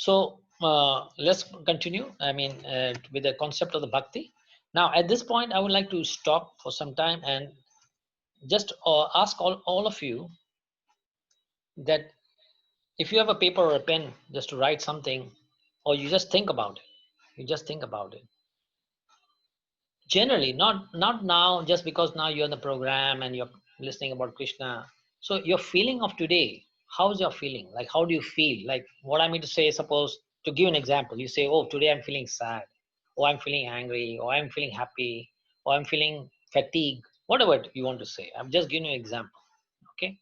So let's continue. I mean, with the concept of the bhakti. Now, at this point, I would like to stop for some time and just ask all of you that if you have a paper or a pen just to write something, or you just think about it, you just think about it. Generally, not now, just because now you're in the program and you're listening about Krishna. So your feeling of today, how's your feeling? Like, how do you feel? Like, what I mean to say, suppose, to give an example, you say, oh, today I'm feeling sad, or I'm feeling angry, or I'm feeling happy, or I'm feeling fatigue, whatever you want to say. I'm just giving you an example. Okay,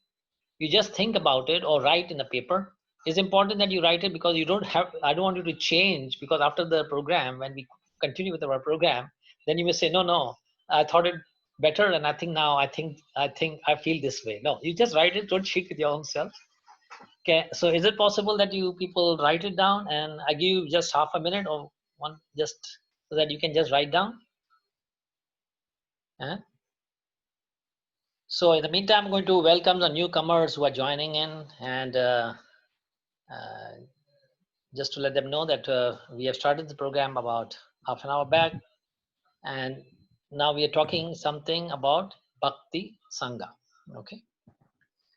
you just think about it or write in the paper. It's important that you write it, because you don't have, I don't want you to change, because after the program, when we continue with our program, then you may say, no, I thought it better, and I think now I feel this way. No, you just write it, don't cheat with your own self. Okay, so is it possible that you people write it down, and I give you just half a minute or one, just so that you can just write down? Eh? So in the meantime, I'm going to welcome the newcomers who are joining in, and uh, just to let them know that we have started the program about half an hour back, and now we are talking something about Bhakti Sangha. Okay,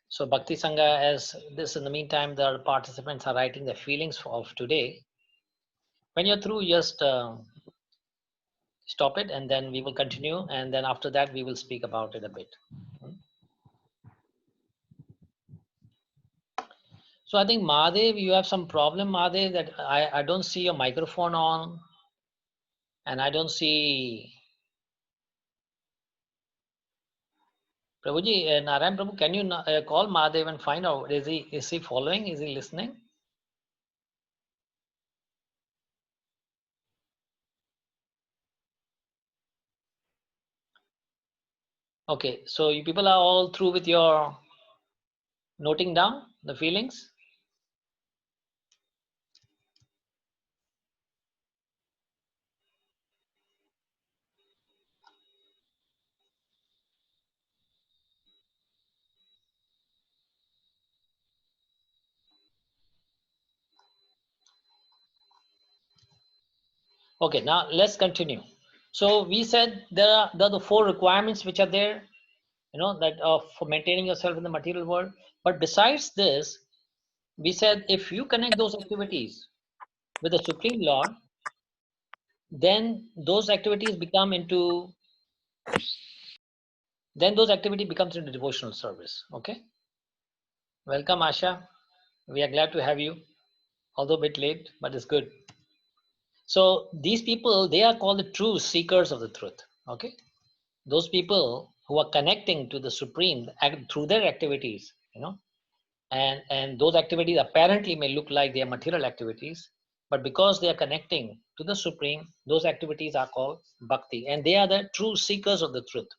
so Bhakti Sangha, as this in the meantime, the participants are writing the feelings of today. When you're through, just stop it, and then we will continue, and then after that we will speak about it a bit. So I think Mahadev, you have some problem, Mahadev, that I don't see your microphone on, and I don't see Prabhuji, Narayan Prabhu, can you call Mahadev and find out, is he following? Is he listening? Okay, so you people are all through with your noting down the feelings? Okay, now let's continue. So we said there are the four requirements which are there, that for maintaining yourself in the material world. But besides this, we said if you connect those activities with the Supreme Lord, then those activities becomes into devotional service. Okay, welcome Asha, we are glad to have you, although a bit late, but it's good. So these people, they are called the true seekers of the truth. Okay, those people who are connecting to the Supreme through their activities, and those activities apparently may look like they are material activities, but because they are connecting to the Supreme, those activities are called bhakti, and they are the true seekers of the truth.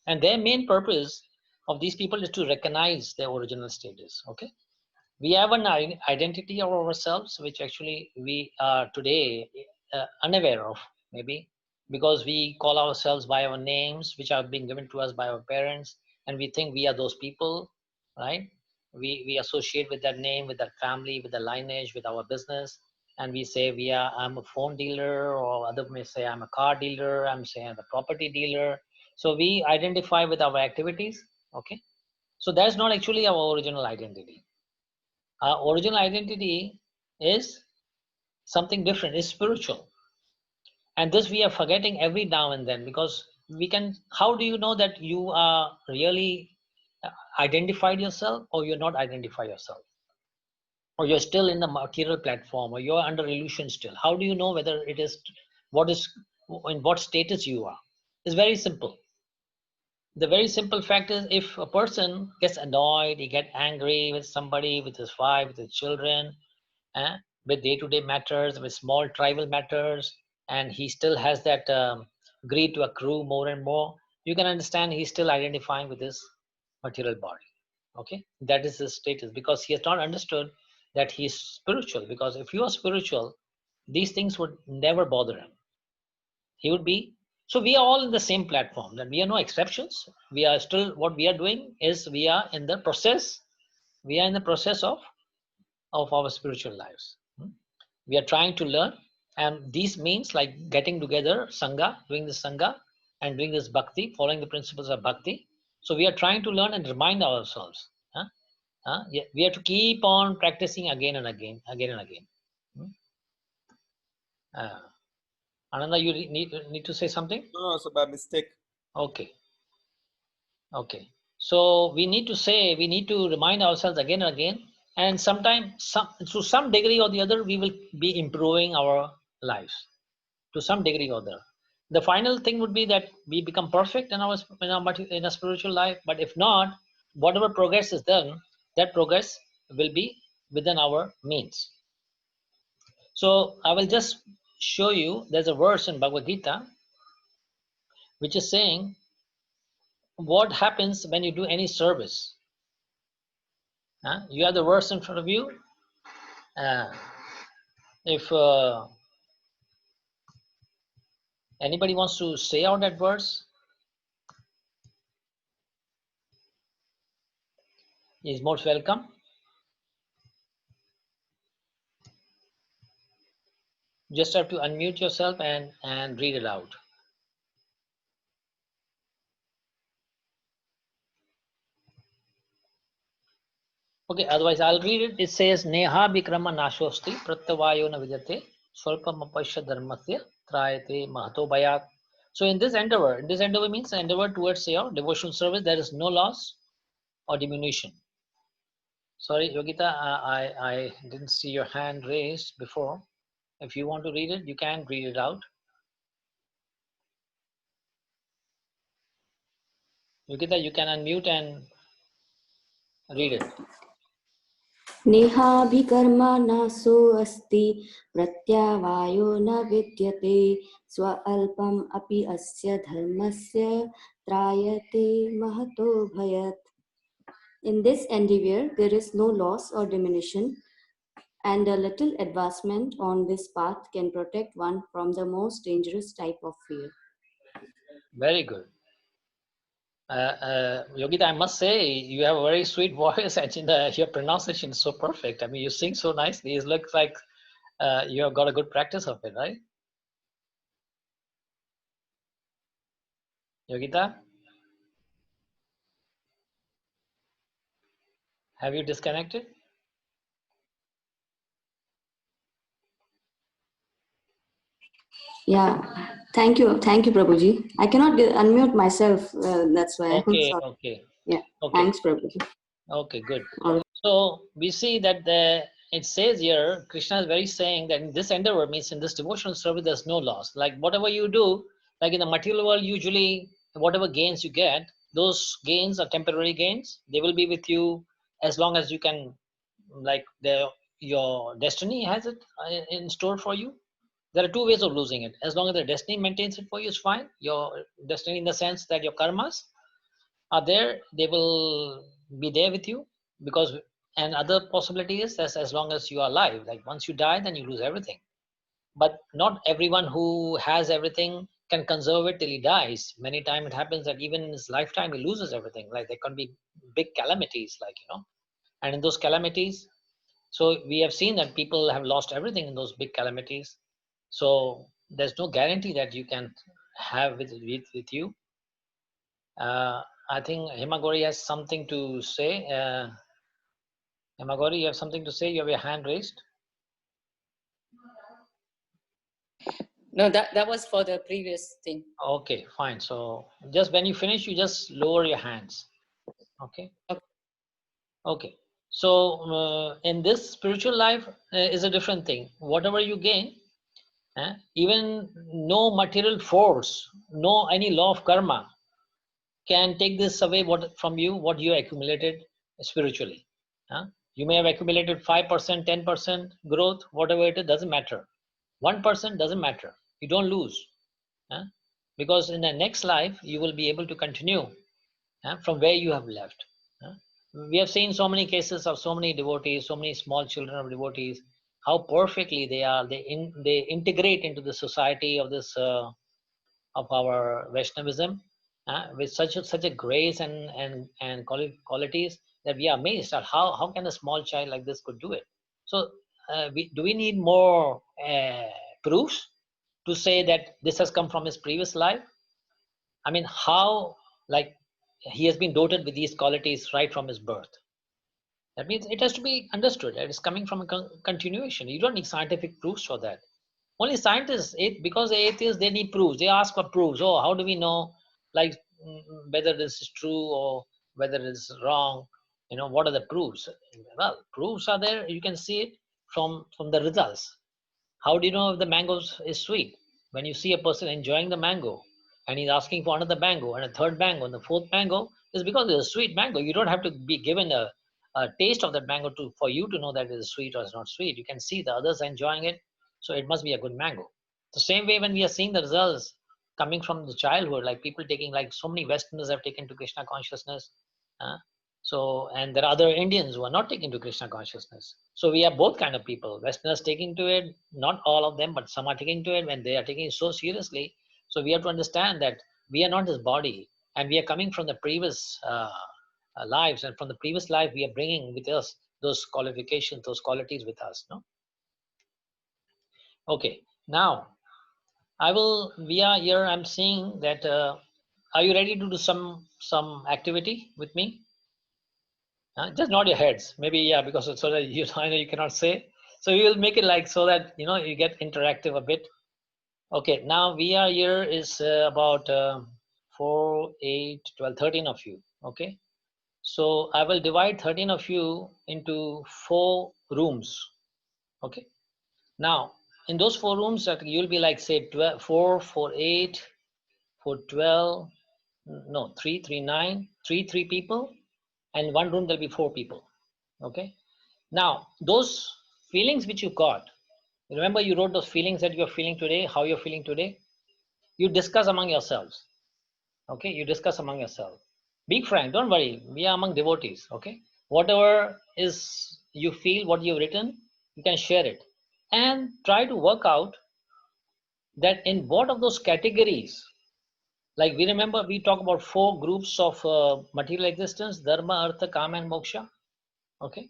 And their main purpose of these people is to recognize their original status. Okay, we have an identity of ourselves which actually we are today unaware of, maybe because we call ourselves by our names which are being given to us by our parents, and we think we are those people, right? We associate with that name, with that family, with the lineage, with our business, and we say I'm a phone dealer, or other may say I'm a car dealer, I'm saying I'm a property dealer. So we identify with our activities. Okay, so that's not actually our original identity. Our original identity is something different, is spiritual. And this we are forgetting every now and then, because how do you know that you are really identified yourself, or you're not identified yourself? Or you're still in the material platform, or you're under illusion still? How do you know whether it is, what is, in what status you are? It's very simple. The very simple fact is, if a person gets annoyed, he get angry with somebody, with his wife, with his children, with day-to-day matters, with small tribal matters, and he still has that greed to accrue more and more, you can understand he's still identifying with his material body. Okay, that is his status, because he has not understood that he's spiritual. Because if you are spiritual, these things would never bother him. He would be. So we are all in the same platform, that we are no exceptions. We are still, what we are doing is we are in the process of our spiritual lives. We are trying to learn, and these means like getting together, sangha, doing this sangha, and doing this bhakti, following the principles of bhakti. So we are trying to learn and remind ourselves. Yeah, we have to keep on practicing again and again, again and again. Hmm? Uh, Ananda, you need to say something? No, so by mistake. Okay. Okay. So we need to say, we need to remind ourselves again and again, and sometimes, to some degree or the other, we will be improving our lives to some degree or other. The final thing would be that we become perfect in in a spiritual life. But if not, whatever progress is done, that progress will be within our means. So I will just show you. There's a verse in Bhagavad Gita which is saying what happens when you do any service. You have the verse in front of you. Uh, if anybody wants to say out that verse, is most welcome. Just have to unmute yourself and read it out. Okay, otherwise I'll read it. It says, Neha Bikrama Nashosti Pratyavayo na Vijate Swalpam Apashya Dharmasya Trayate Mahato Bhayat. So in this endeavor means endeavor towards your devotional service, there is no loss or diminution. Sorry, Yogita, I didn't see your hand raised before. If you want to read it, you can read it out. Yogita, you can unmute and read it. नेहाभिकर्मणासु अस्ति प्रत्यवायो न विद्यते स्वल्पम् अपि अस्य धर्मस्य त्रायते Mahato भयत्. In this endeavor, there is no loss or diminution, and a little advancement on this path can protect one from the most dangerous type of fear. Very good. Yogita, I must say, you have a very sweet voice, and your pronunciation is so perfect. I mean, you sing so nicely. It looks like you have got a good practice of it, right? Yogita, have you disconnected? Yeah, thank you, Prabhuji. I cannot unmute myself, that's why. Okay, Sorry. okay. Yeah, Okay. thanks, Prabhuji. Okay, good. All So we see that it says here, Krishna is very saying that in this endeavor means in this devotional service, there's no loss. Like whatever you do, like in the material world, usually whatever gains you get, those gains are temporary gains. They will be with you as long as you can, like your destiny has it in store for you. There are two ways of losing it. As long as the destiny maintains it for you, it's fine. Your destiny in the sense that your karmas are there, they will be there with you. Because and other possibility is as long as you are alive, like once you die, then you lose everything. But not everyone who has everything can conserve it till he dies. Many times it happens that even in his lifetime he loses everything. Like there can be big calamities, like and in those calamities, so we have seen that people have lost everything in those big calamities. So there's no guarantee that you can have with you. I think Himagori has something to say. Himagori, you have something to say? You have your hand raised. No, that was for the previous thing. Okay, fine. So just when you finish, you just lower your hands. Okay. Okay. Okay. So in this spiritual life is a different thing. Whatever you gain, even no material force, no any law of karma can take this away from you what you accumulated spiritually. You may have accumulated 5%, 10% growth, whatever it is, doesn't matter. 1% doesn't matter. You don't lose. Because in the next life, you will be able to continue from where you have left. We have seen so many cases of so many devotees, so many small children of devotees, how perfectly they are. They integrate into the society of this of our Vaishnavism with such a grace and qualities that we are amazed at how can a small child like this could do it. So do we need more proofs to say that this has come from his previous life? I mean, how, like, he has been doted with these qualities right from his birth. That means it has to be understood that it's coming from a continuation. You don't need scientific proofs for that. Only scientists, because atheists, they need proofs. They ask for proofs. Oh, how do we know, like, whether this is true or whether it's wrong? You know, what are the proofs? Well, proofs are there. You can see it from the results. How do you know if the mango is sweet? When you see a person enjoying the mango and he's asking for another mango and a third mango and the fourth mango, is because it's a sweet mango. You don't have to be given a taste of that mango for you to know that it is sweet or it's not sweet. You can see the others enjoying it, so it must be a good mango. The same way when we are seeing the results coming from the childhood, like people taking, like so many Westerners have taken to Krishna consciousness. uh, and there are other Indians who are not taking to Krishna consciousness. So we have both kind of people. Westerners taking to it, not all of them, but some are taking to it when they are taking it so seriously. So we have to understand that we are not this body, and we are coming from the previous lives, and from the previous life we are bringing with us those qualifications, those qualities with us. No. Okay. Now I will. We are here. I'm seeing that. Are you ready to do some activity with me? Just nod your heads. Maybe, yeah, because it's so that you, I know you cannot say. So we will make it like so that you get interactive a bit. Okay, now we are here is about 4, 8, 12, 13 of you. Okay, so I will divide 13 of you into 4 rooms. Okay, now in those 4 rooms that you'll be like, say, 12, 4, 4, 8, 4, 12, no, 3, 3, 9, 3, 3 people, and one room there'll be 4 people. Okay. Now, those feelings which you got, remember you wrote those feelings that you're feeling today, how you're feeling today. You discuss among yourselves. Okay, you discuss among yourselves. Be frank, don't worry. We are among devotees. Okay, whatever is you feel, what you've written, you can share it, and try to work out that in what of those categories. Like we remember, we talk about 4 groups of material existence: dharma, artha, kama, and moksha. Okay,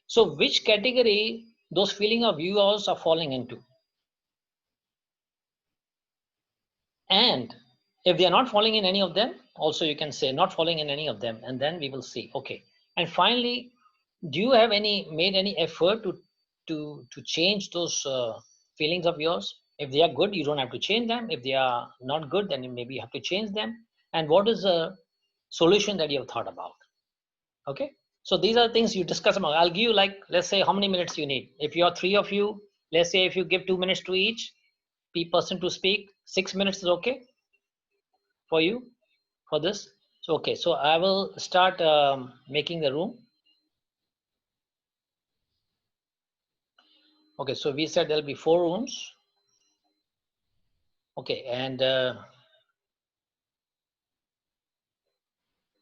so which category those feeling of yours are falling into? And if they are not falling in any of them, also you can say not falling in any of them, and then we will see. Okay. And finally, do you have made any effort to change those feelings of yours? If they are good, you don't have to change them. If they are not good, then maybe you have to change them. And what is the solution that you have thought about? Okay. So these are things you discuss among. I'll give you, like, let's say how many minutes you need. If you are 3 of you, let's say if you give 2 minutes to each person to speak, 6 minutes is okay for you for this. So okay, so I will start making the room. Okay, so we said there'll be 4 rooms. Okay, and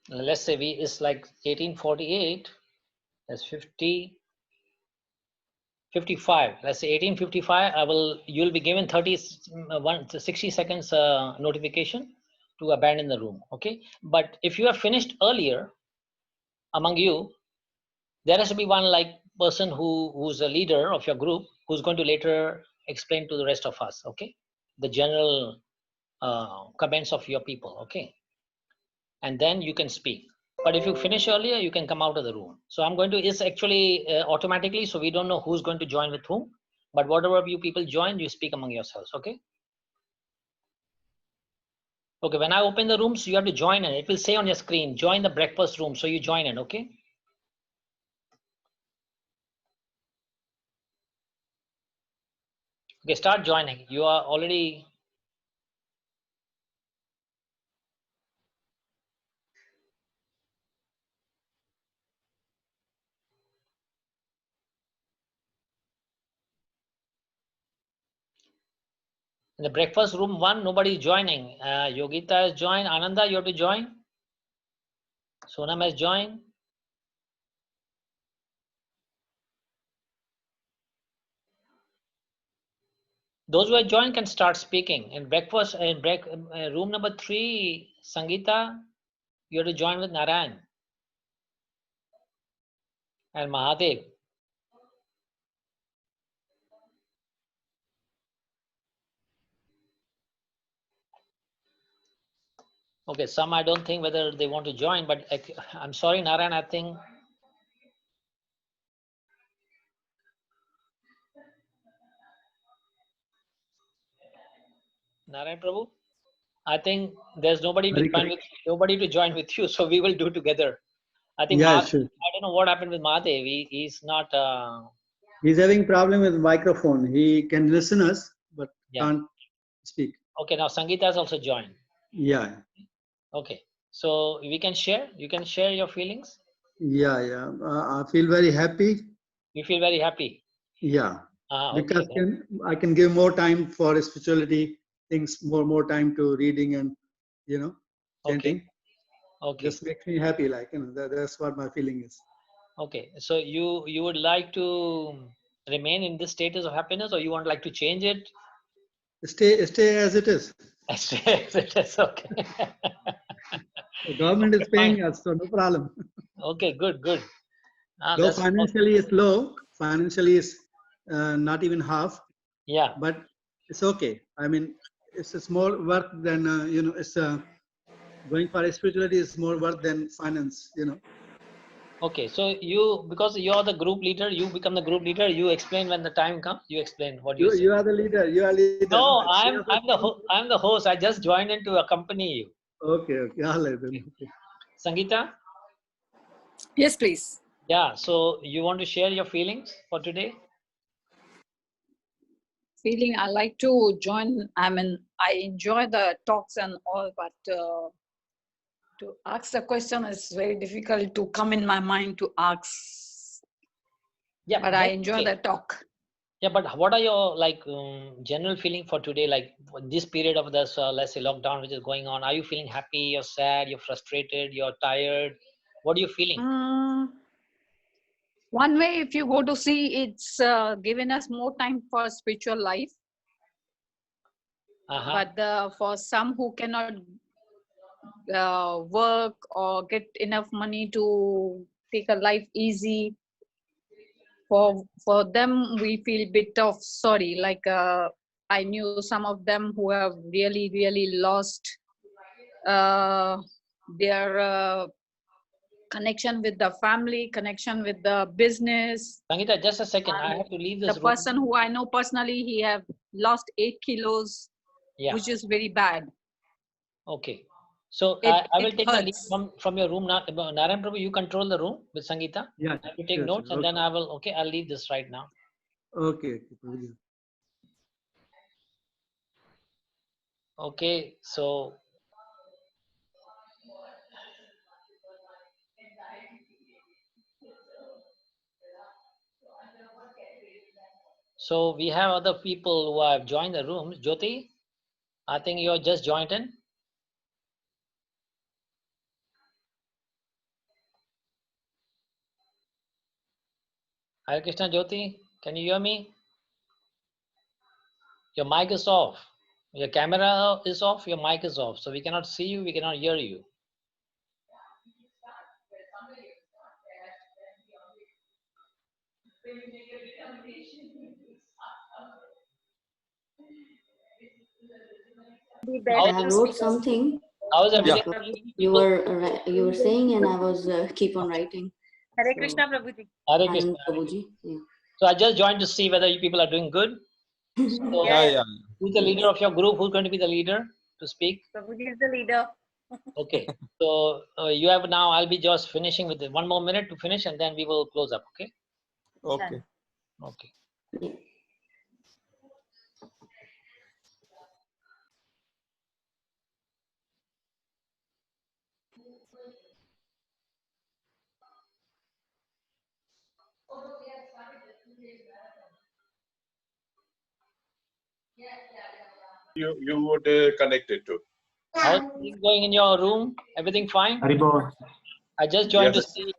let's say it's like 1848. That's 50, 55. Let's say 1855. You'll be given 60 seconds notification to abandon the room. Okay, but if you have finished earlier among you, there has to be one, like, person who's a leader of your group, who's going to later explain to the rest of us. Okay, the general comments of your people. Okay, and then you can speak. But if you finish earlier, you can come out of the room. So I'm going to, it's actually automatically, so we don't know who's going to join with whom, but whatever you people join, you speak among yourselves. Okay, okay, when I open the rooms, you have to join in. It will say on your screen, join the breakfast room, so you join in. Okay, okay, start joining. You are already. In the breakfast room 1, nobody is joining. Yogita has joined. Ananda, you have to join. Sonam has joined. Those who have joined can start speaking. In breakfast, room number 3, Sangeeta, you have to join with Narayan and Mahadev. Okay, some I don't think whether they want to join, but I'm sorry, Narayan, I think. Narayan Prabhu, I think there's nobody to join with you, so we will do together. I think Yeah, sure. I don't know what happened with Mahadev. He's not. He's having problem with microphone. He can listen us, but can't speak. Okay, now Sangeeta has also joined. Yeah. Okay, so we can share. You can share your feelings. Yeah, yeah. I feel very happy. You feel very happy. Yeah. Because Okay. I can give more time for spirituality things, more time to reading and chanting. Okay. Just makes me happy. That's what my feeling is. Okay, so you would like to remain in this status of happiness, or you want like to change it? Stay as it is. Stay as it is. Okay. The government is paying us, so no problem. Okay, good. Though financially it's low, financially is not even half. Yeah. But it's okay. I mean, it's more work than it's going for spirituality is more work than finance. Okay, so because you're the group leader, you become the group leader. You explain when the time comes. You explain what you say. You are the leader. You are leader. No, I'm the host. I just joined in to accompany you. Okay. All right then. Okay. Sangeeta? Yes, please. Yeah, so you want to share your feelings for today? Feeling I like to join. I mean, I enjoy the talks and all, but to ask the question is very difficult to come in my mind to ask. Yeah, but I enjoy the talk. Yeah, but what are your general feeling for today? Like this period of this, let's say lockdown, which is going on. Are you feeling happy? You're sad? You're frustrated? You're tired? What are you feeling? One way, if you go to see, it's given us more time for spiritual life. But for some who cannot work or get enough money to take a life easy, for them we feel bit of sorry. I knew some of them who have really lost their connection with the family, connection with the business. Sangeeta, just a second. I have to leave this room. The person who I know personally, he have lost 8 kilos, which is very bad. Okay. So I will take my leave from your room now. Narayan Prabhu, you control the room with Sangeeta. Yeah. I will take notes and then I will, I'll leave this right now. Okay. Okay, so we have other people who have joined the room. Jyoti, I think you're just joined in. Hare Krishna, Jyoti, can you hear me? Your mic is off. Your camera is off, your mic is off. So we cannot see you, we cannot hear you. I wrote something. How is everything? You were saying, and I was keep on writing. Hare Krishna, Prabhuji. Hare Krishna. Prabhuji. Yeah. So I just joined to see whether you people are doing good. So Yeah. Who's the leader of your group? Who's going to be the leader to speak? Prabhuji is the leader. Okay. So you have now, I'll be just finishing with one more minute to finish and then we will close up. Okay. Okay. Okay. Yeah. You would connect it to. How's things going in your room? Everything fine? Haribo. I just joined to Yes, see.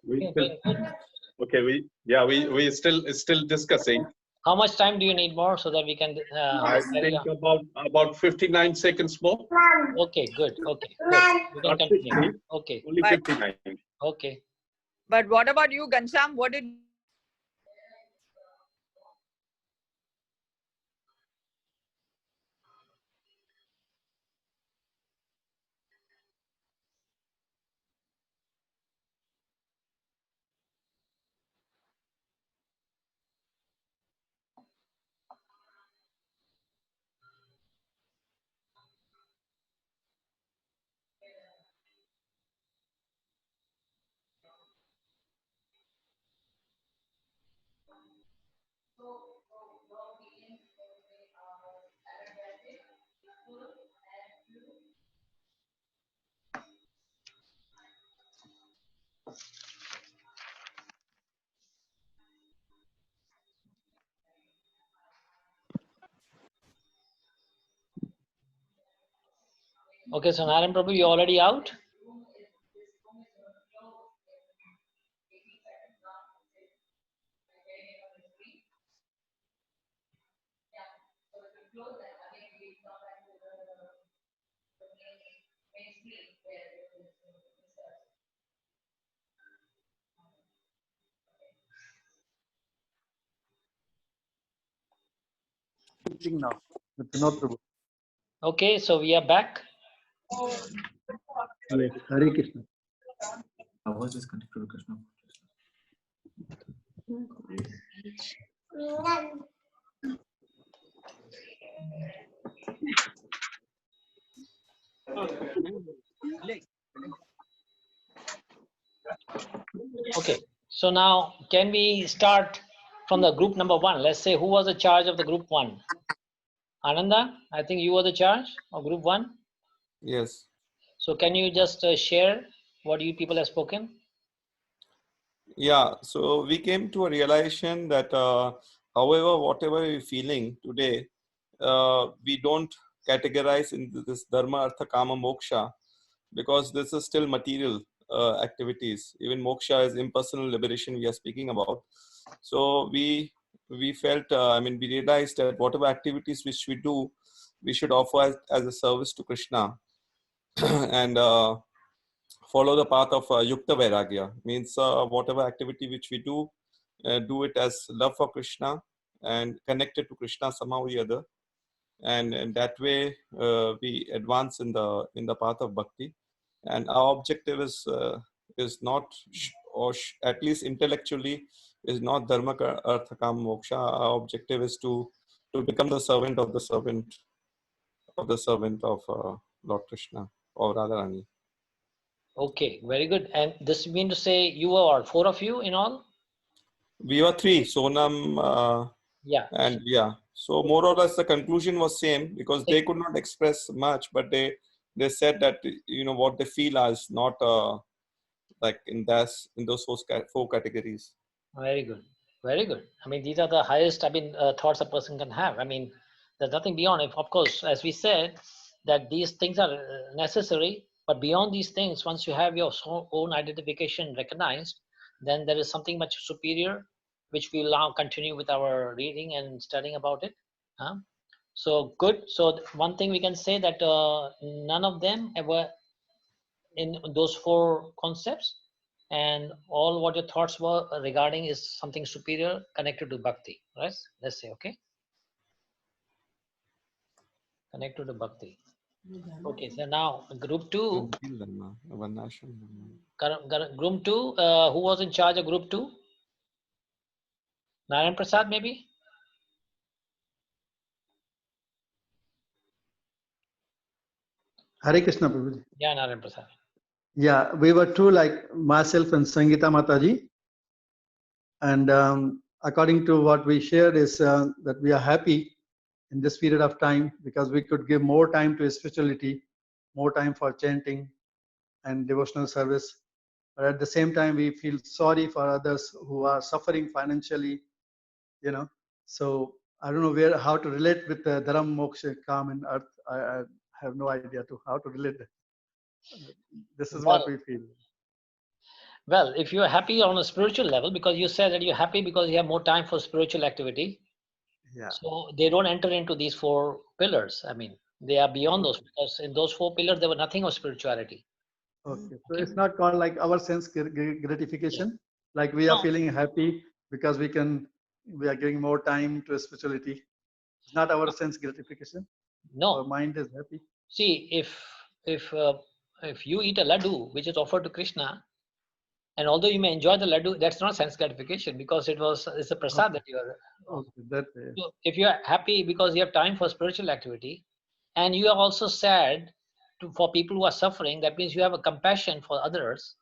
we still discussing. How much time do you need more so that we can? I think about 59 seconds more. Okay, good. Okay, good. You can continue. Okay. Only 59. Okay. But what about you, Gansham? What did Okay, so Narayan Prabhu, you're already out? Speaking now with Vinod Prabhu. Okay, so we are back. Yes, Hare Krishna. I was just connected to Krishna. Okay, so now can we start from the group number 1? Let's say who was in charge of the group 1? Ananda, I think you were the charge of group 1. Yes. So can you just share what you people have spoken? Yeah. So we came to a realization that, however, whatever we're feeling today, we don't categorize into this dharma, artha, kama, moksha, because this is still material activities. Even moksha is impersonal liberation we are speaking about. So we felt, we realized that whatever activities which we do, we should offer as a service to Krishna. And follow the path of Yukta Vairagya, means whatever activity which we do it as love for Krishna and connected to Krishna somehow or the other, and that way we advance in the path of bhakti. And our objective is not, at least intellectually, is not dharma, artha, kama, moksha. Our objective is to become the servant of the servant of Lord Krishna or Radharani. Okay, very good. And this mean to say you are 4 of you in all? We were 3, Sonam, Yeah. and yeah. So more or less the conclusion was same, because they could not express much, but they said that what they feel is not like in those 4 categories. Very good. Very good. I mean, these are the highest, thoughts a person can have. I mean, there's nothing beyond it. Of course, as we said, that these things are necessary, but beyond these things, once you have your own identification recognized, then there is something much superior, which we will now continue with our reading and studying about it. So good. So one thing we can say that none of them ever in those 4 concepts, and all what your thoughts were regarding is something superior connected to bhakti, right? Let's say, okay, connected to bhakti. Okay, so now group 2, group 2, who was in charge of group 2? Narayan Prasad, maybe? Hare Krishna Prabhuji. Yeah, Narayan Prasad. Yeah, we were 2, like myself and Sangeeta Mataji. And according to what we shared is that we are happy in this period of time because we could give more time to spirituality, more time for chanting and devotional service. But at the same time, we feel sorry for others who are suffering financially, So I don't know how to relate with the Dharam, Moksha, Kam and Earth. I have no idea how to relate it. This is what we feel. Well, if you're happy on a spiritual level, because you said that you're happy because you have more time for spiritual activity, Yeah. so they don't enter into these 4 pillars. I mean, they are beyond those, because in those 4 pillars, there was nothing of spirituality. Okay. So it's not called like our sense gratification. Like we are feeling happy because we are giving more time to spirituality. It's not our sense gratification. No. Our mind is happy. See, if you eat a laddu which is offered to Krishna, and although you may enjoy the laddu, that's not sense gratification, because it's a prasad that you are. Okay, that way. So if you are happy because you have time for spiritual activity, and you are also sad for people who are suffering, that means you have a compassion for others.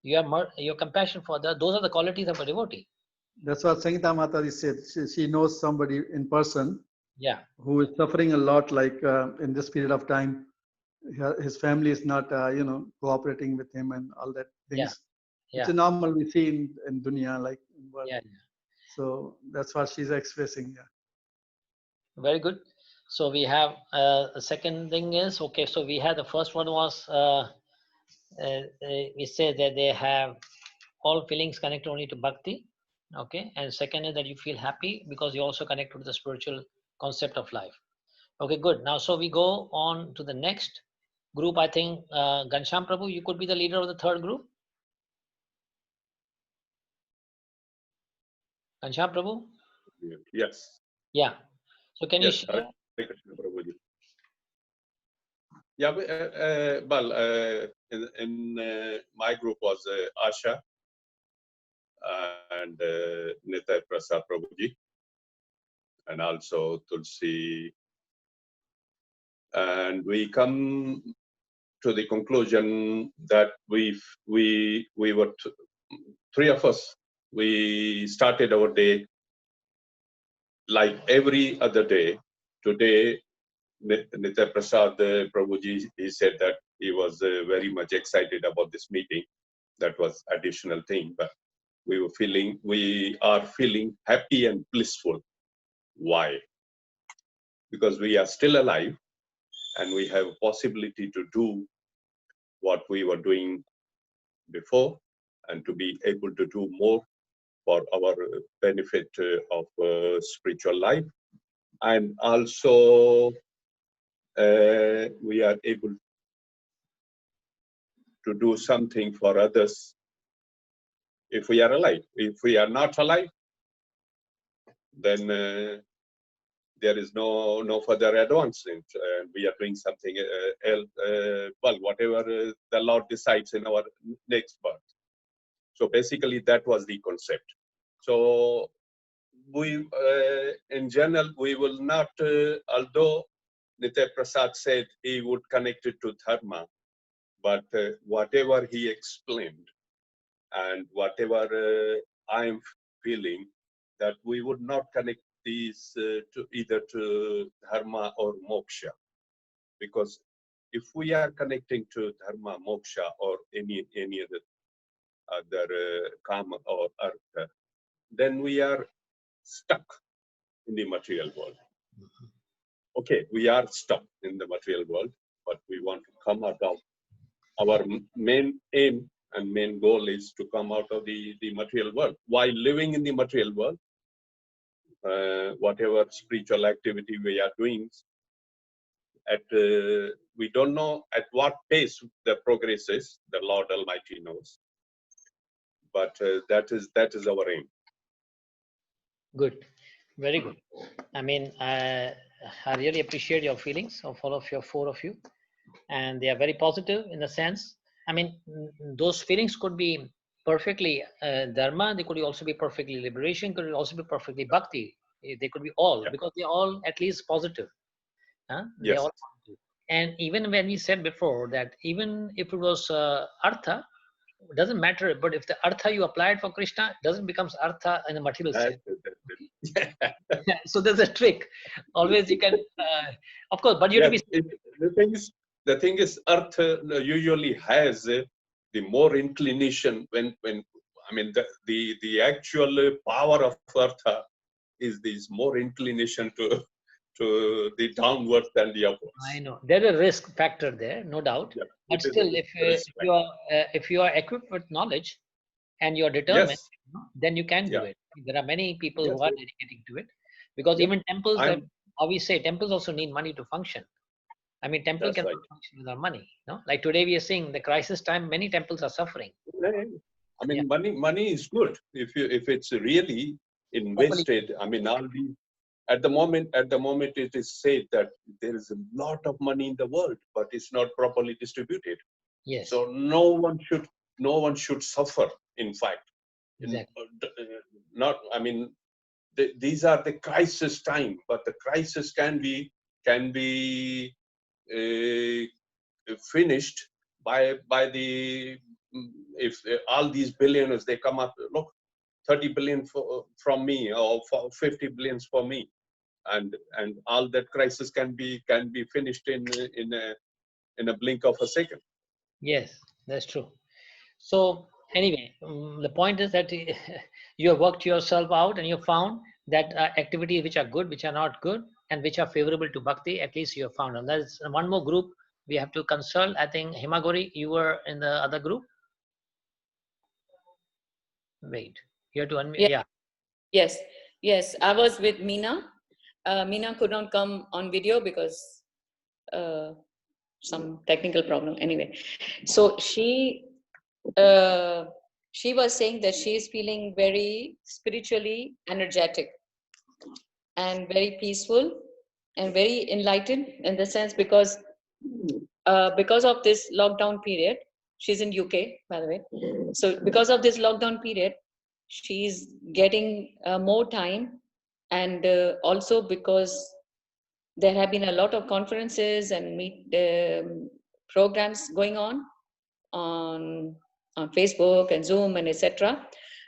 You have your compassion for others. Those are the qualities of a devotee. That's what Sangeeta Mataji said. She knows somebody in person. Yeah. Who is suffering a lot, like in this period of time. His family is not, cooperating with him and all that things. Yeah. Which is normal we see in dunya, like in world. Yeah. So that's what she's expressing. Yeah. Very good. So we have the second thing is, okay, so we had the first one was we say that they have all feelings connected only to bhakti. Okay, and second is that you feel happy because you also connect to the spiritual concept of life. Okay, good. Now, so we go on to the next group. I think Gansham Prabhu, you could be the leader of the third group. Gansham Prabhu? Yes. Yeah. So can you Yes. share? Hare Krishna, Prabhuji. Yeah, well, in my group was Asha and Nitai Prasad Prabhuji, and also Tulsi. And we come to the conclusion that we were three of us. We started our day like every other day. Today, Nitya Prasad Prabhuji, he said that he was very much excited about this meeting. That was additional thing, but we are feeling happy and blissful. Why? Because we are still alive and we have possibility to do what we were doing before and to be able to do more for our benefit of spiritual life. And also we are able to do something for others if we are alive. If we are not alive, then there is no further advancement. We are doing something else, well, whatever the Lord decides in our next birth. So basically, that was the concept. So we, in general, we will not, although Nitya Prasad said he would connect it to dharma, but whatever he explained and whatever I am feeling, that we would not connect these to either to dharma or moksha, because if we are connecting to dharma, moksha, or any other kama or artha, then we are stuck in the material world. Okay, we are stuck in the material world, but we want to come out of our main aim and main goal is to come out of the material world. While living in the material world, whatever spiritual activity we are doing, we don't know at what pace the progress is. The Lord Almighty knows, but that is our aim. Good. Very good. I mean, I really appreciate your feelings of all of your four of you, and they are very positive in the sense. I mean, those feelings could be perfectly dharma. They could also be perfectly liberation. Could also be perfectly bhakti. They could be all, because they're all at least positive. Huh? They're Yes. all positive. And even when we said before that even if it was artha, it doesn't matter. But if the artha you applied for Krishna, it doesn't becomes artha in the material sense. So there's a trick. Always you can, of course, but you have to be. The thing is, earth usually has the more inclination when I mean the actual power of earth is this more inclination to the downwards than the upwards. I know there's a risk factor there, no doubt. Yeah, But still, if you are equipped with knowledge and you're determined, yes, then you can do it. There are many people who are dedicating to it, because even temples, how we say, temples also need money to function. I mean, temple cannot function without money. No, like today we are seeing the crisis time. Many temples are suffering. I mean, money is good if it's really invested. I mean, at the moment it is said that there is a lot of money in the world, but it's not properly distributed. Yes. So no one should suffer. In fact, exactly. Not. I mean, these are the crisis time, but the crisis can be finished by the if all these billionaires they come up, look, 30 billion from me or 50 billions for me, and all that crisis can be finished in a blink of a second. Yes, that's true. So anyway, the point is that you have worked yourself out and you found that activities which are good, which are not good, and which are favorable to bhakti, at least you have found. And there's one more group we have to consult. I think Himagori, you were in the other group. Wait, you have to unmute. Yeah. Yeah. Yes, yes. I was with Meena. Meena could not come on video because some technical problem. Anyway, so she was saying that she is feeling very spiritually energetic and very peaceful and very enlightened in the sense because of this lockdown period. She's in UK, by the way. So because of this lockdown period, she's getting more time, and also because there have been a lot of conferences and programs going on Facebook and Zoom and etc.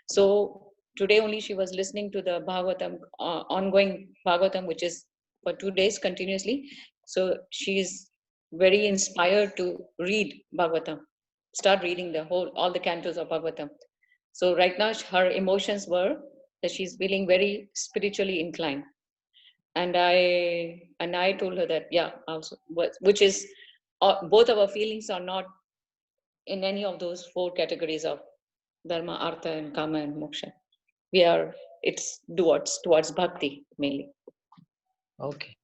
So today only she was listening to the Bhagavatam, ongoing Bhagavatam, which is for 2 days continuously. So she's very inspired to read Bhagavatam, start reading all the cantos of Bhagavatam. So right now her emotions were that she's feeling very spiritually inclined. And I told her that, yeah, also, which is, both our feelings are not in any of those 4 categories of dharma, artha, and kama and moksha. It's towards bhakti mainly. Okay,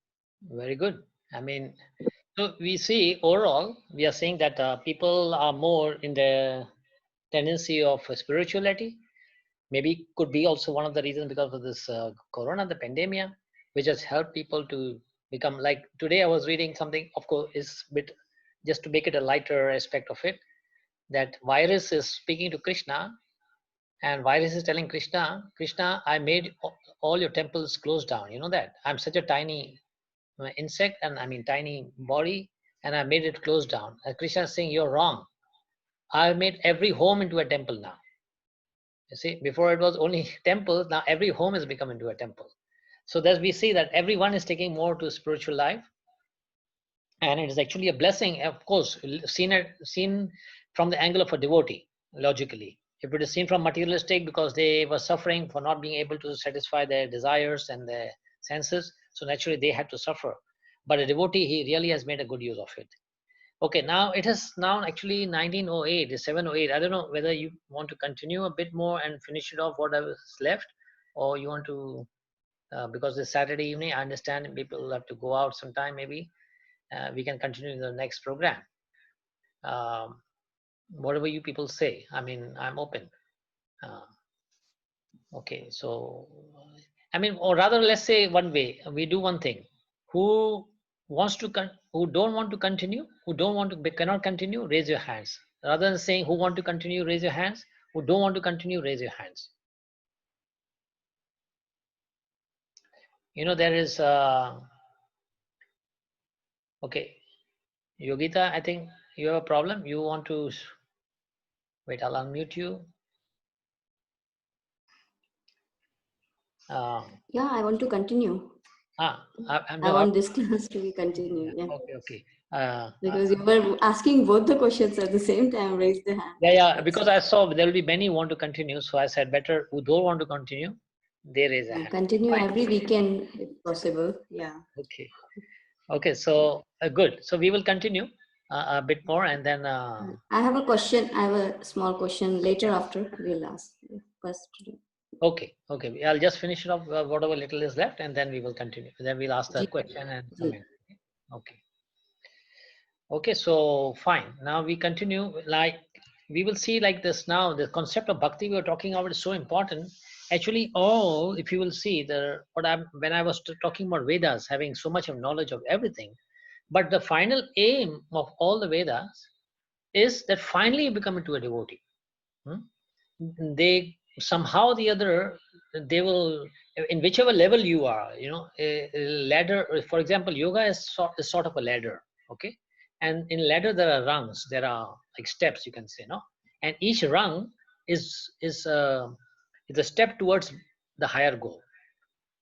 very good. I mean, so we see overall, we are saying that people are more in the tendency of spirituality. Maybe could be also one of the reasons because of this corona, the pandemic, which has helped people to become like today. I was reading something, of course, is bit just to make it a lighter aspect of it. That virus is speaking to Krishna, and virus is telling Krishna, Krishna, I made all your temples close down. You know that I'm such a tiny insect, and I mean tiny body, and I made it close down. And Krishna is saying, you're wrong. I made every home into a temple now. You see, before it was only temples, now every home has become into a temple. So that we see that everyone is taking more to spiritual life, and it is actually a blessing, of course, seen from the angle of a devotee, logically. If it is seen from materialistic, because they were suffering for not being able to satisfy their desires and their senses, so naturally they had to suffer. But a devotee, he really has made a good use of it. Okay, now it is now actually 1908, it's 7:08. I don't know whether you want to continue a bit more and finish it off whatever is left, or you want to, because it's Saturday evening, I understand people have to go out sometime maybe. We can continue the next program. Whatever you people say, I mean, I'm open. Okay, so, I mean, or rather, let's say one way, we do one thing. Who wants to, who don't want to continue, who don't want to, cannot continue, raise your hands. Rather than saying who want to continue, raise your hands. Who don't want to continue, raise your hands. You know, there is, okay, Yogita, I think you have a problem. You want to, wait, I'll unmute you. Yeah, I want to continue. I want this class to be continued. Yeah. Okay. Because you were asking both the questions at the same time, raise the hand. Yeah, because I saw there will be many who want to continue. So I said better who don't want to continue, they raise a hand. Continue every weekend if possible. Yeah. Okay, so good. So we will continue a bit more, and then I have a question. I have a small question later after we'll ask. First. Okay. I'll just finish it off whatever little is left, and then we will continue. Then we'll ask the question and comment. Okay, so fine. Now we continue. Like we will see like this now. The concept of bhakti we were talking about is so important. Actually, all if you will see when I was talking about Vedas, having so much of knowledge of everything, but the final aim of all the Vedas is that finally you become into a devotee. They somehow or the other, they will, in whichever level you are, you know, a ladder. For example, yoga is sort of a ladder, okay? And in ladder there are rungs, there are like steps, you can say, no? And each rung is a step towards the higher goal.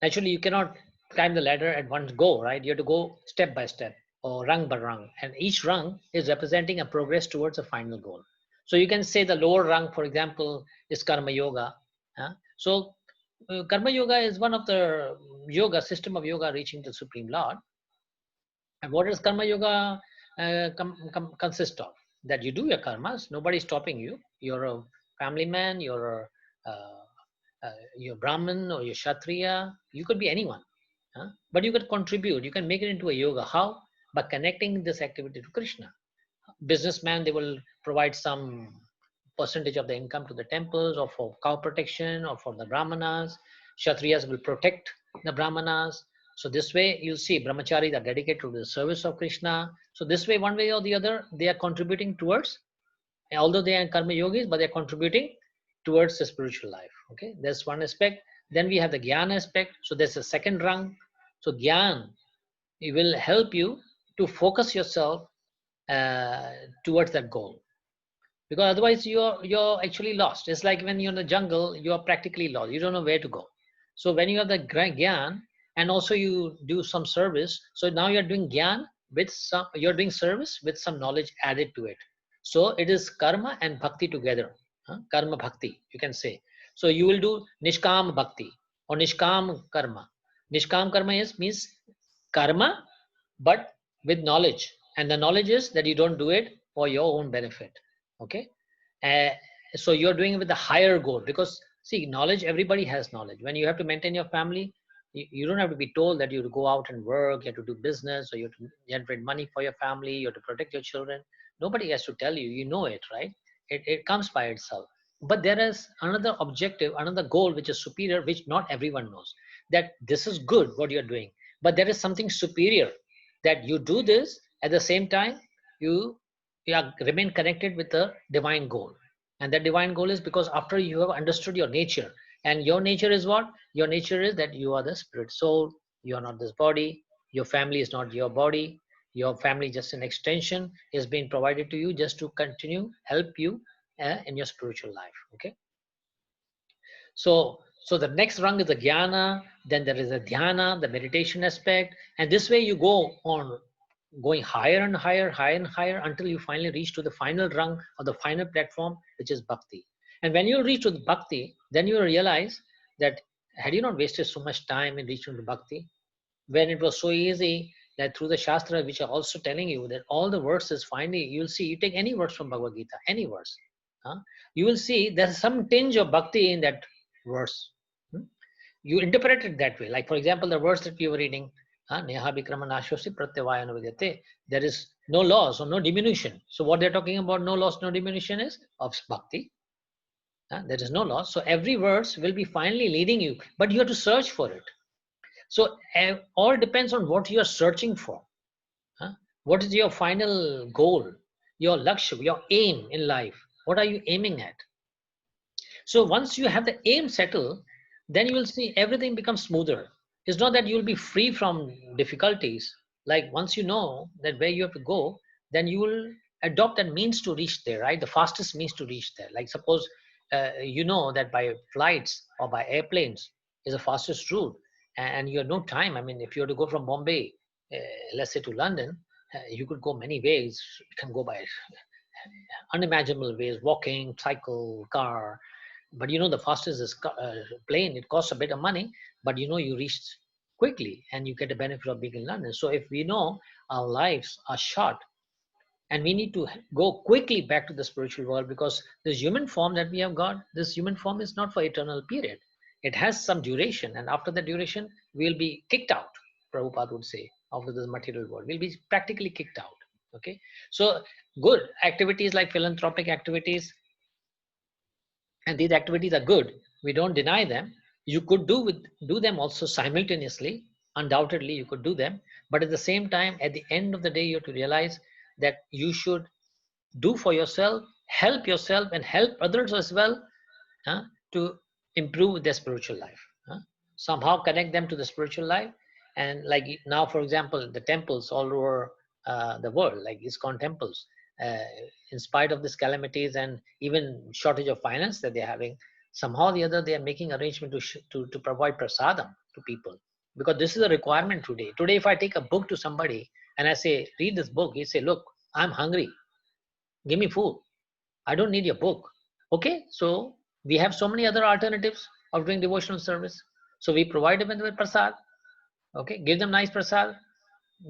Naturally, you cannot climb the ladder at one go, right? You have to go step by step or rung by rung, and each rung is representing a progress towards a final goal. So you can say the lower rung, for example, is karma yoga. So Karma yoga is one of the yoga system of yoga reaching the Supreme Lord. And what does karma yoga consist of? That you do your karmas, nobody's stopping you. You're a family man, you're Brahmin or you're Kshatriya, you could be anyone. But you could contribute, you can make it into a yoga. How? By connecting this activity to Krishna. Businessman, they will provide some percentage of the income to the temples or for cow protection or for the Brahmanas. Kshatriyas will protect the Brahmanas. So this way you see brahmacharis are dedicated to the service of Krishna. So this way, one way or the other, they are contributing towards, although they are karma yogis, but they're contributing towards the spiritual life. Okay, that's one aspect. Then we have the jnana aspect. So there's a second rung. So jnana, it will help you to focus yourself towards that goal, because otherwise you're actually lost. It's like when you're in the jungle, you're practically lost, you don't know where to go. So when you have the gyan and also you do some service, so now you're doing gyan with some, you're doing service with some knowledge added to it. So it is karma and bhakti together. Karma bhakti, you can say. So you will do nishkam bhakti or nishkam karma. Nishkam karma means karma but with knowledge, and the knowledge is that you don't do it for your own benefit. Okay, uh, so you're doing it with the higher goal, because see, knowledge, everybody has knowledge. When you have to maintain your family, you don't have to be told that you have to go out and work, you have to do business, or you have to generate money for your family, you have to protect your children. Nobody has to tell you, you know it, right? It comes by itself. But there is another objective, another goal which is superior, which not everyone knows. That this is good what you're doing, but there is something superior, that you do this at the same time you remain connected with the divine goal. And that divine goal is because after you have understood your nature, and your nature is what? Your nature is that you are the spirit soul, you are not this body, your family is not your body, your family just an extension is being provided to you just to continue help you in your spiritual life. Okay, so the next rung is the jnana, then there is a dhyana, the meditation aspect, and this way you go on going higher and higher, higher and higher, until you finally reach to the final rung or the final platform, which is bhakti. And when you reach to the bhakti, then you realize that had you not wasted so much time in reaching to bhakti, when it was so easy that through the shastra, which are also telling you that all the verses, finally you'll see, you take any verse from Bhagavad Gita, any verse, you will see there's some tinge of bhakti in that verse. You interpret it that way. Like for example, the verse that we were reading, Neha Vikrama Nashyosi Pratyavayana Vidyate, there is no loss or no diminution. So what they're talking about, no loss, no diminution, is of bhakti. There is no loss. So every verse will be finally leading you, but you have to search for it. So all depends on what you are searching for. What is your final goal, your lakshya, your aim in life? What are you aiming at? So once you have the aim settled, then you will see everything becomes smoother. It's not that you'll be free from difficulties. Like once you know that where you have to go, then you will adopt that means to reach there, right? The fastest means to reach there. Like suppose you know that by flights or by airplanes is the fastest route, and you have no time. I mean, if you have to go from Bombay, let's say to London, you could go many ways. You can go by unimaginable ways, walking, cycle, car. But you know, the fastest is plane. It costs a bit of money, but you know, you reach quickly and you get the benefit of being in London. So if we know our lives are short and we need to go quickly back to the spiritual world, because this human form that we have got, this human form is not for eternal period. It has some duration, and after the duration, we'll be kicked out, Prabhupada would say, of this material world. We'll be practically kicked out. Okay, so good activities like philanthropic activities, and these activities are good, we don't deny them. You could do them also simultaneously. Undoubtedly you could do them, but at the same time, at the end of the day, you have to realize that you should do for yourself, and help others as well, to improve their spiritual life, somehow connect them to the spiritual life. And like now, for example, the temples all over the world, like ISKCON temples, uh, in spite of these calamities and even shortage of finance that they're having, somehow or the other they are making arrangement to provide prasadam to people, because this is a requirement today. Today, if I take a book to somebody and I say, read this book, he say, look, I'm hungry, give me food, I don't need your book. Okay, so we have so many other alternatives. of doing devotional service. So we provide them with prasad. Okay, give them nice prasad.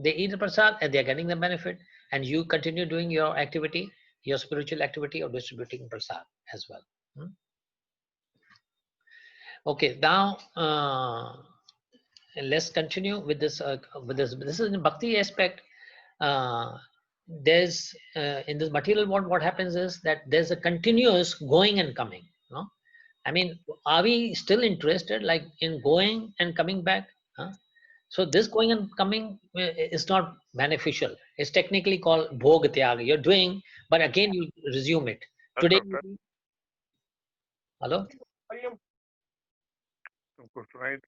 They eat the prasad and they are getting the benefit. And you continue doing your activity, your spiritual activity of distributing prasad as well. Okay, now let's continue with this. This is in bhakti aspect. There's in this material world, what happens is that there's a continuous going and coming. No, I mean, are we still interested, like in going and coming back? Huh? So this going and coming is not beneficial. It's technically called bhog tyag. You're doing, but again you resume it. Today, hello. Right.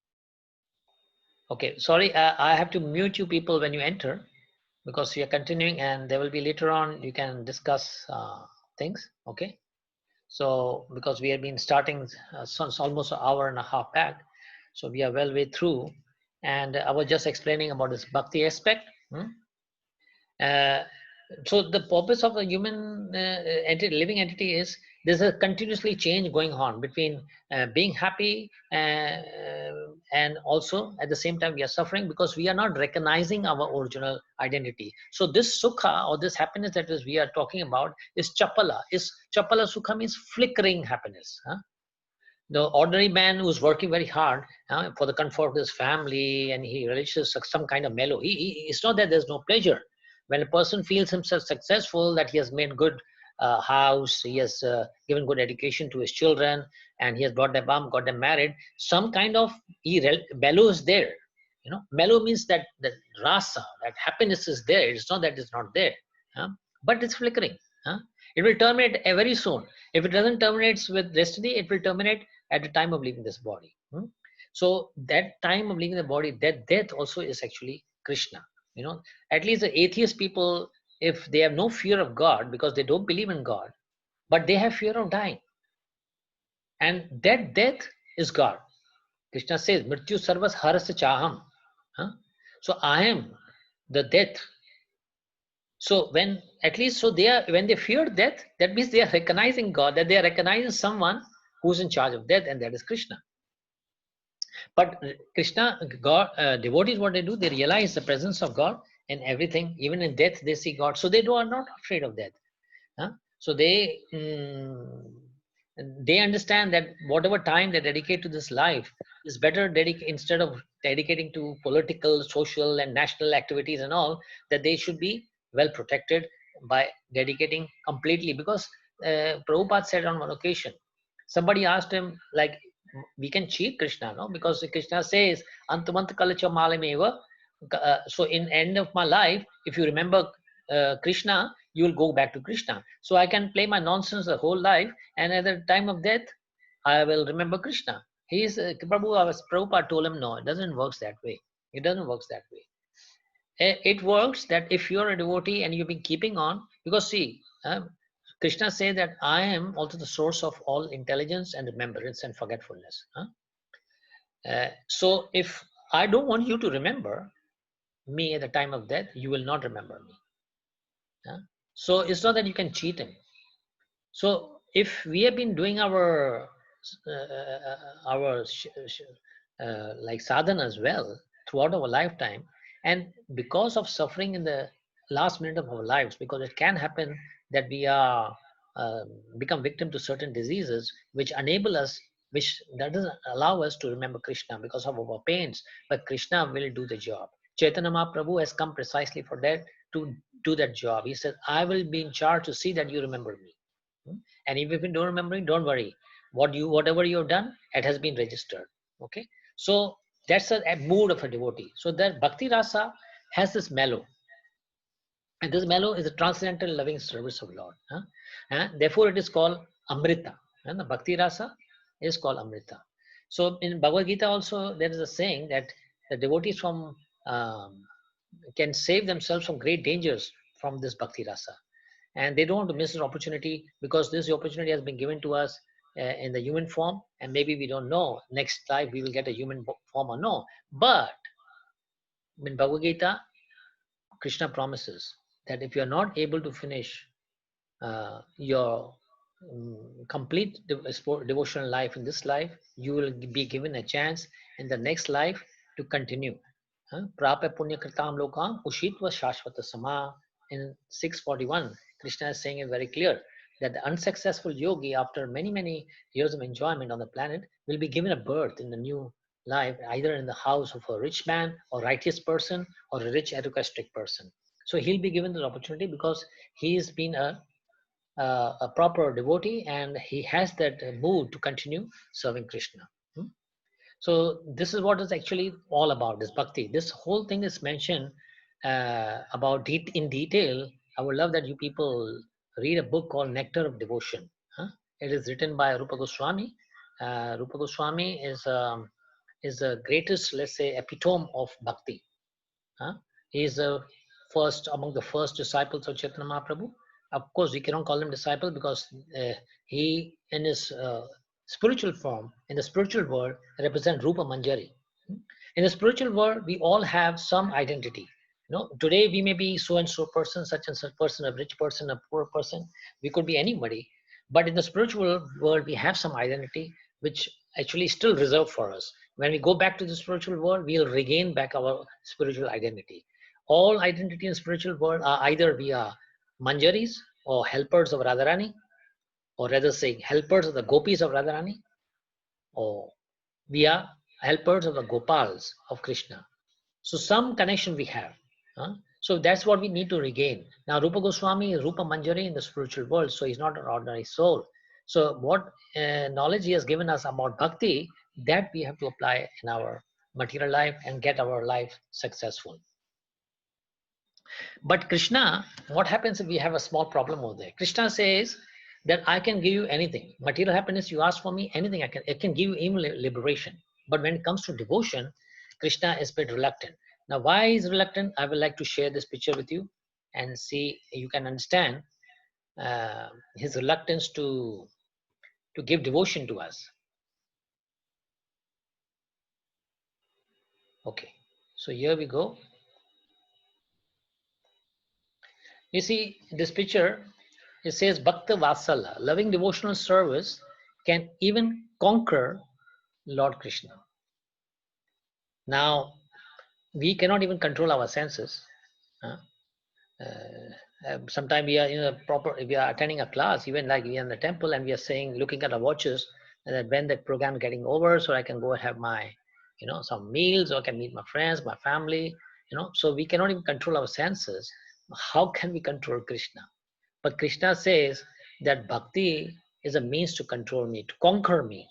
Okay, sorry, I have to mute you people when you enter because we are continuing, and there will be later on you can discuss things. Okay, so because we have been starting since almost an hour and a half back, so we are well way through, and I was just explaining about this bhakti aspect. So the purpose of a human living entity is there's a continuously change going on between being happy and also at the same time we are suffering because we are not recognizing our original identity. So this sukha or this happiness that is we are talking about is chapala. Chapala sukha means flickering happiness. The ordinary man who's working very hard for the comfort of his family and he relishes some kind of mellow. It's not that there's no pleasure. When a person feels himself successful, that he has made good house, he has given good education to his children, and he has brought them up, got them married, some kind of mellow is there. Mellow means that rasa, that happiness is there. It's not that it's not there, but it's flickering. It will terminate very soon. If it doesn't terminate with destiny, it will terminate at the time of leaving this body. So that time of leaving the body, that death also is actually Krishna. At least the atheist people, if they have no fear of God because they don't believe in God, but they have fear of dying. And that death is God. Krishna says, Mrityu sarvas harasya chaham. So I am the death. So when they fear death, that means they are recognizing God, that they are recognizing someone who's in charge of death, and that is Krishna. But Krishna, God, devotees, what they do, they realize the presence of God in everything. Even in death, they see God. So they are not afraid of death. So they understand that whatever time they dedicate to this life is better instead of dedicating to political, social, and national activities and all, that they should be well protected by dedicating completely. Because Prabhupada said on one occasion, somebody asked him, like, we can cheat Krishna, no? Because Krishna says, Antamant kalacha malameva. So in end of my life, if you remember Krishna, you will go back to Krishna. So I can play my nonsense the whole life, and at the time of death, I will remember Krishna. Prabhupada told him, no, it doesn't work that way. It doesn't work that way. It works that if you're a devotee and you've been keeping on, because see, Krishna says that I am also the source of all intelligence and remembrance and forgetfulness. So if I don't want you to remember me at the time of death, you will not remember me. So it's not that you can cheat him. So if we have been doing our like sadhana as well throughout our lifetime, and because of suffering in the last minute of our lives, because it can happen that we are become victim to certain diseases which enable us, which that doesn't allow us to remember Krishna because of our pains, but Krishna will do the job. Chaitanya Mahaprabhu has come precisely for that, to do that job. He said, I will be in charge to see that you remember me. And if you don't remember it, don't worry. Whatever you've done, it has been registered. Okay. So that's a mood of a devotee. So that bhakti rasa has this mellow. And this mellow is a transcendental loving service of Lord. Therefore, it is called Amrita. And the bhakti rasa is called Amrita. So in Bhagavad Gita also, there is a saying that the devotees can save themselves from great dangers from this bhakti rasa. And they don't want to miss this opportunity because this opportunity has been given to us in the human form, and maybe we don't know next life we will get a human form or no. But in Bhagavad Gita, Krishna promises that if you are not able to finish your complete devotional life in this life, you will be given a chance in the next life to continue. Prapya punya kritam lokam ushitva shashvata sama. In 641, Krishna is saying it very clear that the unsuccessful yogi, after many years of enjoyment on the planet, will be given a birth in the new life, either in the house of a rich man or righteous person or a rich aristocratic person. So he'll be given the opportunity because he's been a proper devotee and he has that mood to continue serving Krishna. So this is what it's actually all about, this bhakti. This whole thing is mentioned about in detail. I would love that you people read a book called Nectar of Devotion. It is written by Rupa Goswami. Rupa Goswami is the greatest, let's say, epitome of bhakti. He is among the first disciples of Chaitanya Mahaprabhu. Of course, we cannot call him disciple because he, in his spiritual form, in the spiritual world, represent Rupa Manjari. In the spiritual world, we all have some identity. Today we may be so and so person, such and such person, a rich person, a poor person. We could be anybody. But in the spiritual world, we have some identity which actually is still reserved for us. When we go back to the spiritual world, we'll regain back our spiritual identity. All identity in spiritual world are either we are manjaris or helpers of Radharani, or rather saying helpers of the gopis of Radharani, or we are helpers of the Gopals of Krishna. So some connection we have. So that's what we need to regain. Now Rupa Goswami is Rupa Manjari in the spiritual world, so he's not an ordinary soul. So what knowledge he has given us about bhakti, that we have to apply in our material life and get our life successful. But Krishna, what happens if we have a small problem over there? Krishna says that I can give you anything. Material happiness, you ask for me, anything I can give you even liberation. But when it comes to devotion, Krishna is a bit reluctant. Now, why is reluctant? I would like to share this picture with you and see you can understand his reluctance to give devotion to us. Okay, so here we go. You see this picture, it says Bhakta Vatsala, loving devotional service can even conquer Lord Krishna. Now, we cannot even control our senses. Sometimes we are we are attending a class, even like we are in the temple, and we are saying, looking at our watches, that when the program getting over, so I can go and have my, some meals, or I can meet my friends, my family, So we cannot even control our senses. How can we control Krishna? But Krishna says that bhakti is a means to control me, to conquer me.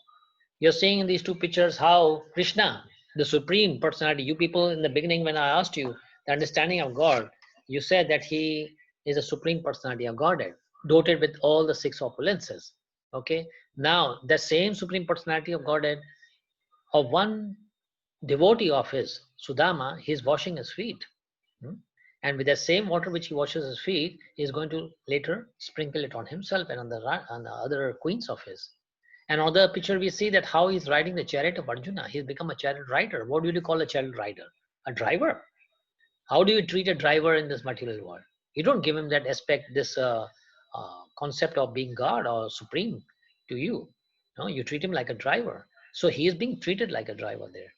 You're seeing in these two pictures how Krishna, the Supreme Personality, you people in the beginning when I asked you the understanding of God, you said that he is a Supreme Personality of Godhead, doted with all the six opulences. Okay, now the same Supreme Personality of Godhead, of one devotee of his, Sudama, he's washing his feet. And with the same water which he washes his feet, he is going to later sprinkle it on himself and on the other queens of his. And on the picture, we see that how he's riding the chariot of Arjuna. He's become a chariot rider. What do you call a chariot rider? A driver. How do you treat a driver in this material world? You don't give him that aspect, this concept of being God or supreme to you. No, you treat him like a driver. So he is being treated like a driver there.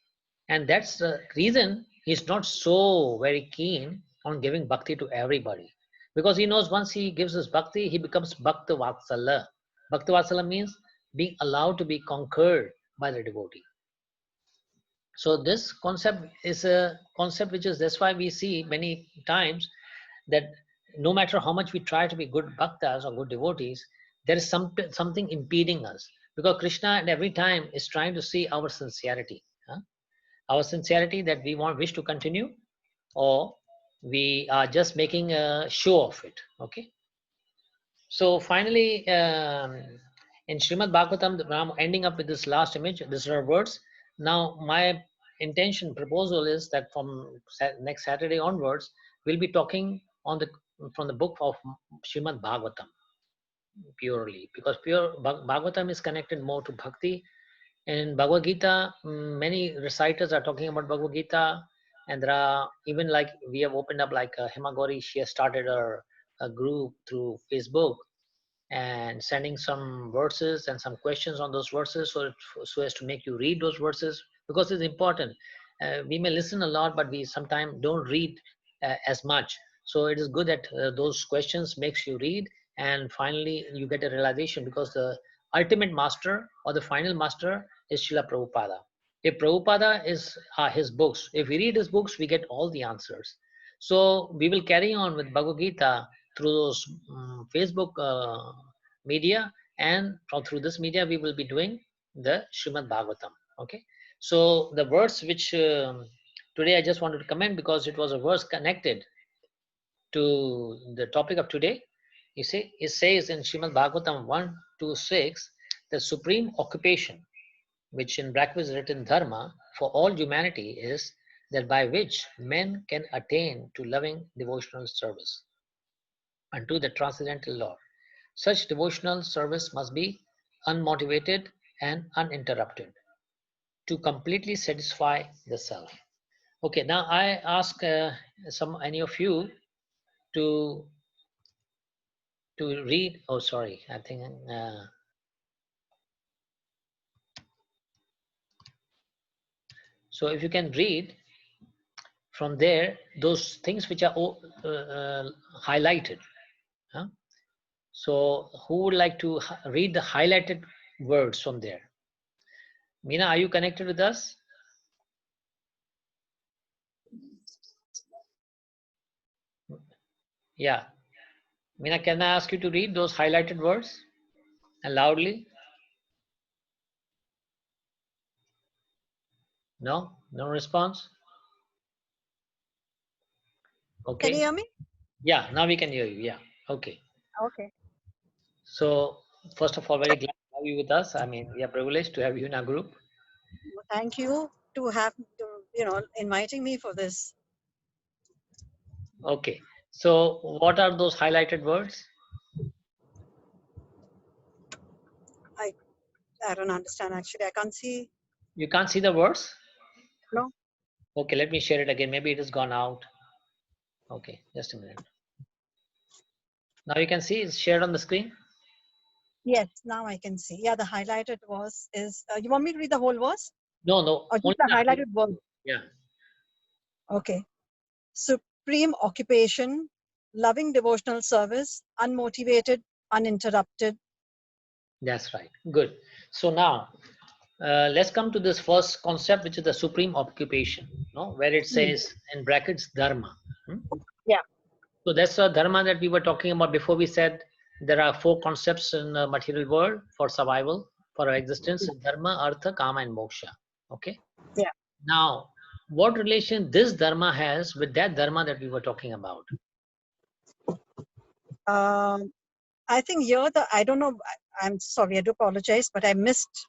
And that's the reason he's not so very keen on giving bhakti to everybody. Because he knows once he gives his bhakti, he becomes Bhakta Vatsala. Bhakta Vatsala means being allowed to be conquered by the devotee. So this concept is a concept which is, that's why we see many times that no matter how much we try to be good bhaktas or good devotees, there is something impeding us. Because Krishna at every time is trying to see our sincerity. Our sincerity that we wish to continue, or we are just making a show of it. Okay. So finally, in Srimad Bhagavatam, I'm ending up with this last image. These are words. Now, my proposal is that from next Saturday onwards, we'll be talking from the book of Srimad Bhagavatam purely, because pure Bhagavatam is connected more to bhakti. In Bhagavad Gita, many reciters are talking about Bhagavad Gita, and there are even like we have opened up like Hema Gauri, she has started a group through Facebook, and sending some verses and some questions on those verses, so as to make you read those verses, because it's important. We may listen a lot, but we sometimes don't read as much. So it is good that those questions makes you read, and finally you get a realization, because the ultimate master or the final master is Srila Prabhupada. If Prabhupada is his books, if we read his books, we get all the answers. So we will carry on with Bhagavad Gita through those Facebook media, and through this media we will be doing the Srimad Bhagavatam. Okay, so the verse which today I just wanted to comment, because it was a verse connected to the topic of today. You see, it says in Srimad Bhagavatam 1:26, the supreme occupation, which in brackets is written dharma, for all humanity is that by which men can attain to loving devotional service unto the transcendental Lord. Such devotional service must be unmotivated and uninterrupted to completely satisfy the self. Okay, now I ask any of you to read. Oh, sorry, I think. So if you can read from there those things which are highlighted. Huh? So who would like to read the highlighted words from there? Meena, are you connected with us? Yeah. Meena, can I ask you to read those highlighted words and loudly? No? No response? Okay. Can you hear me? Yeah, now we can hear you. Yeah. Okay. Okay. So first of all, very glad to have you with us. I mean, we are privileged to have you in our group. Thank you to inviting me for this. Okay. So what are those highlighted words? I don't understand actually. I can't see. You can't see the words? No. Okay, let me share it again. Maybe it has gone out. Okay, just a minute. Now you can see it's shared on the screen? Yes, now I can see. Yeah, the highlighted verse is. You want me to read the whole verse? No, no. Or just the highlighted word? Yeah. Okay. Supreme occupation, loving devotional service, unmotivated, uninterrupted. That's right. Good. So now let's come to this first concept, which is the supreme occupation, no? Where it says in brackets dharma. Yeah. So that's the dharma that we were talking about before. We said there are 4 concepts in the material world for survival, for our existence: dharma, artha, kama, and moksha. Okay. Yeah. Now, what relation this dharma has with that dharma that we were talking about? I think here I don't know. I'm sorry. I do apologize, but I missed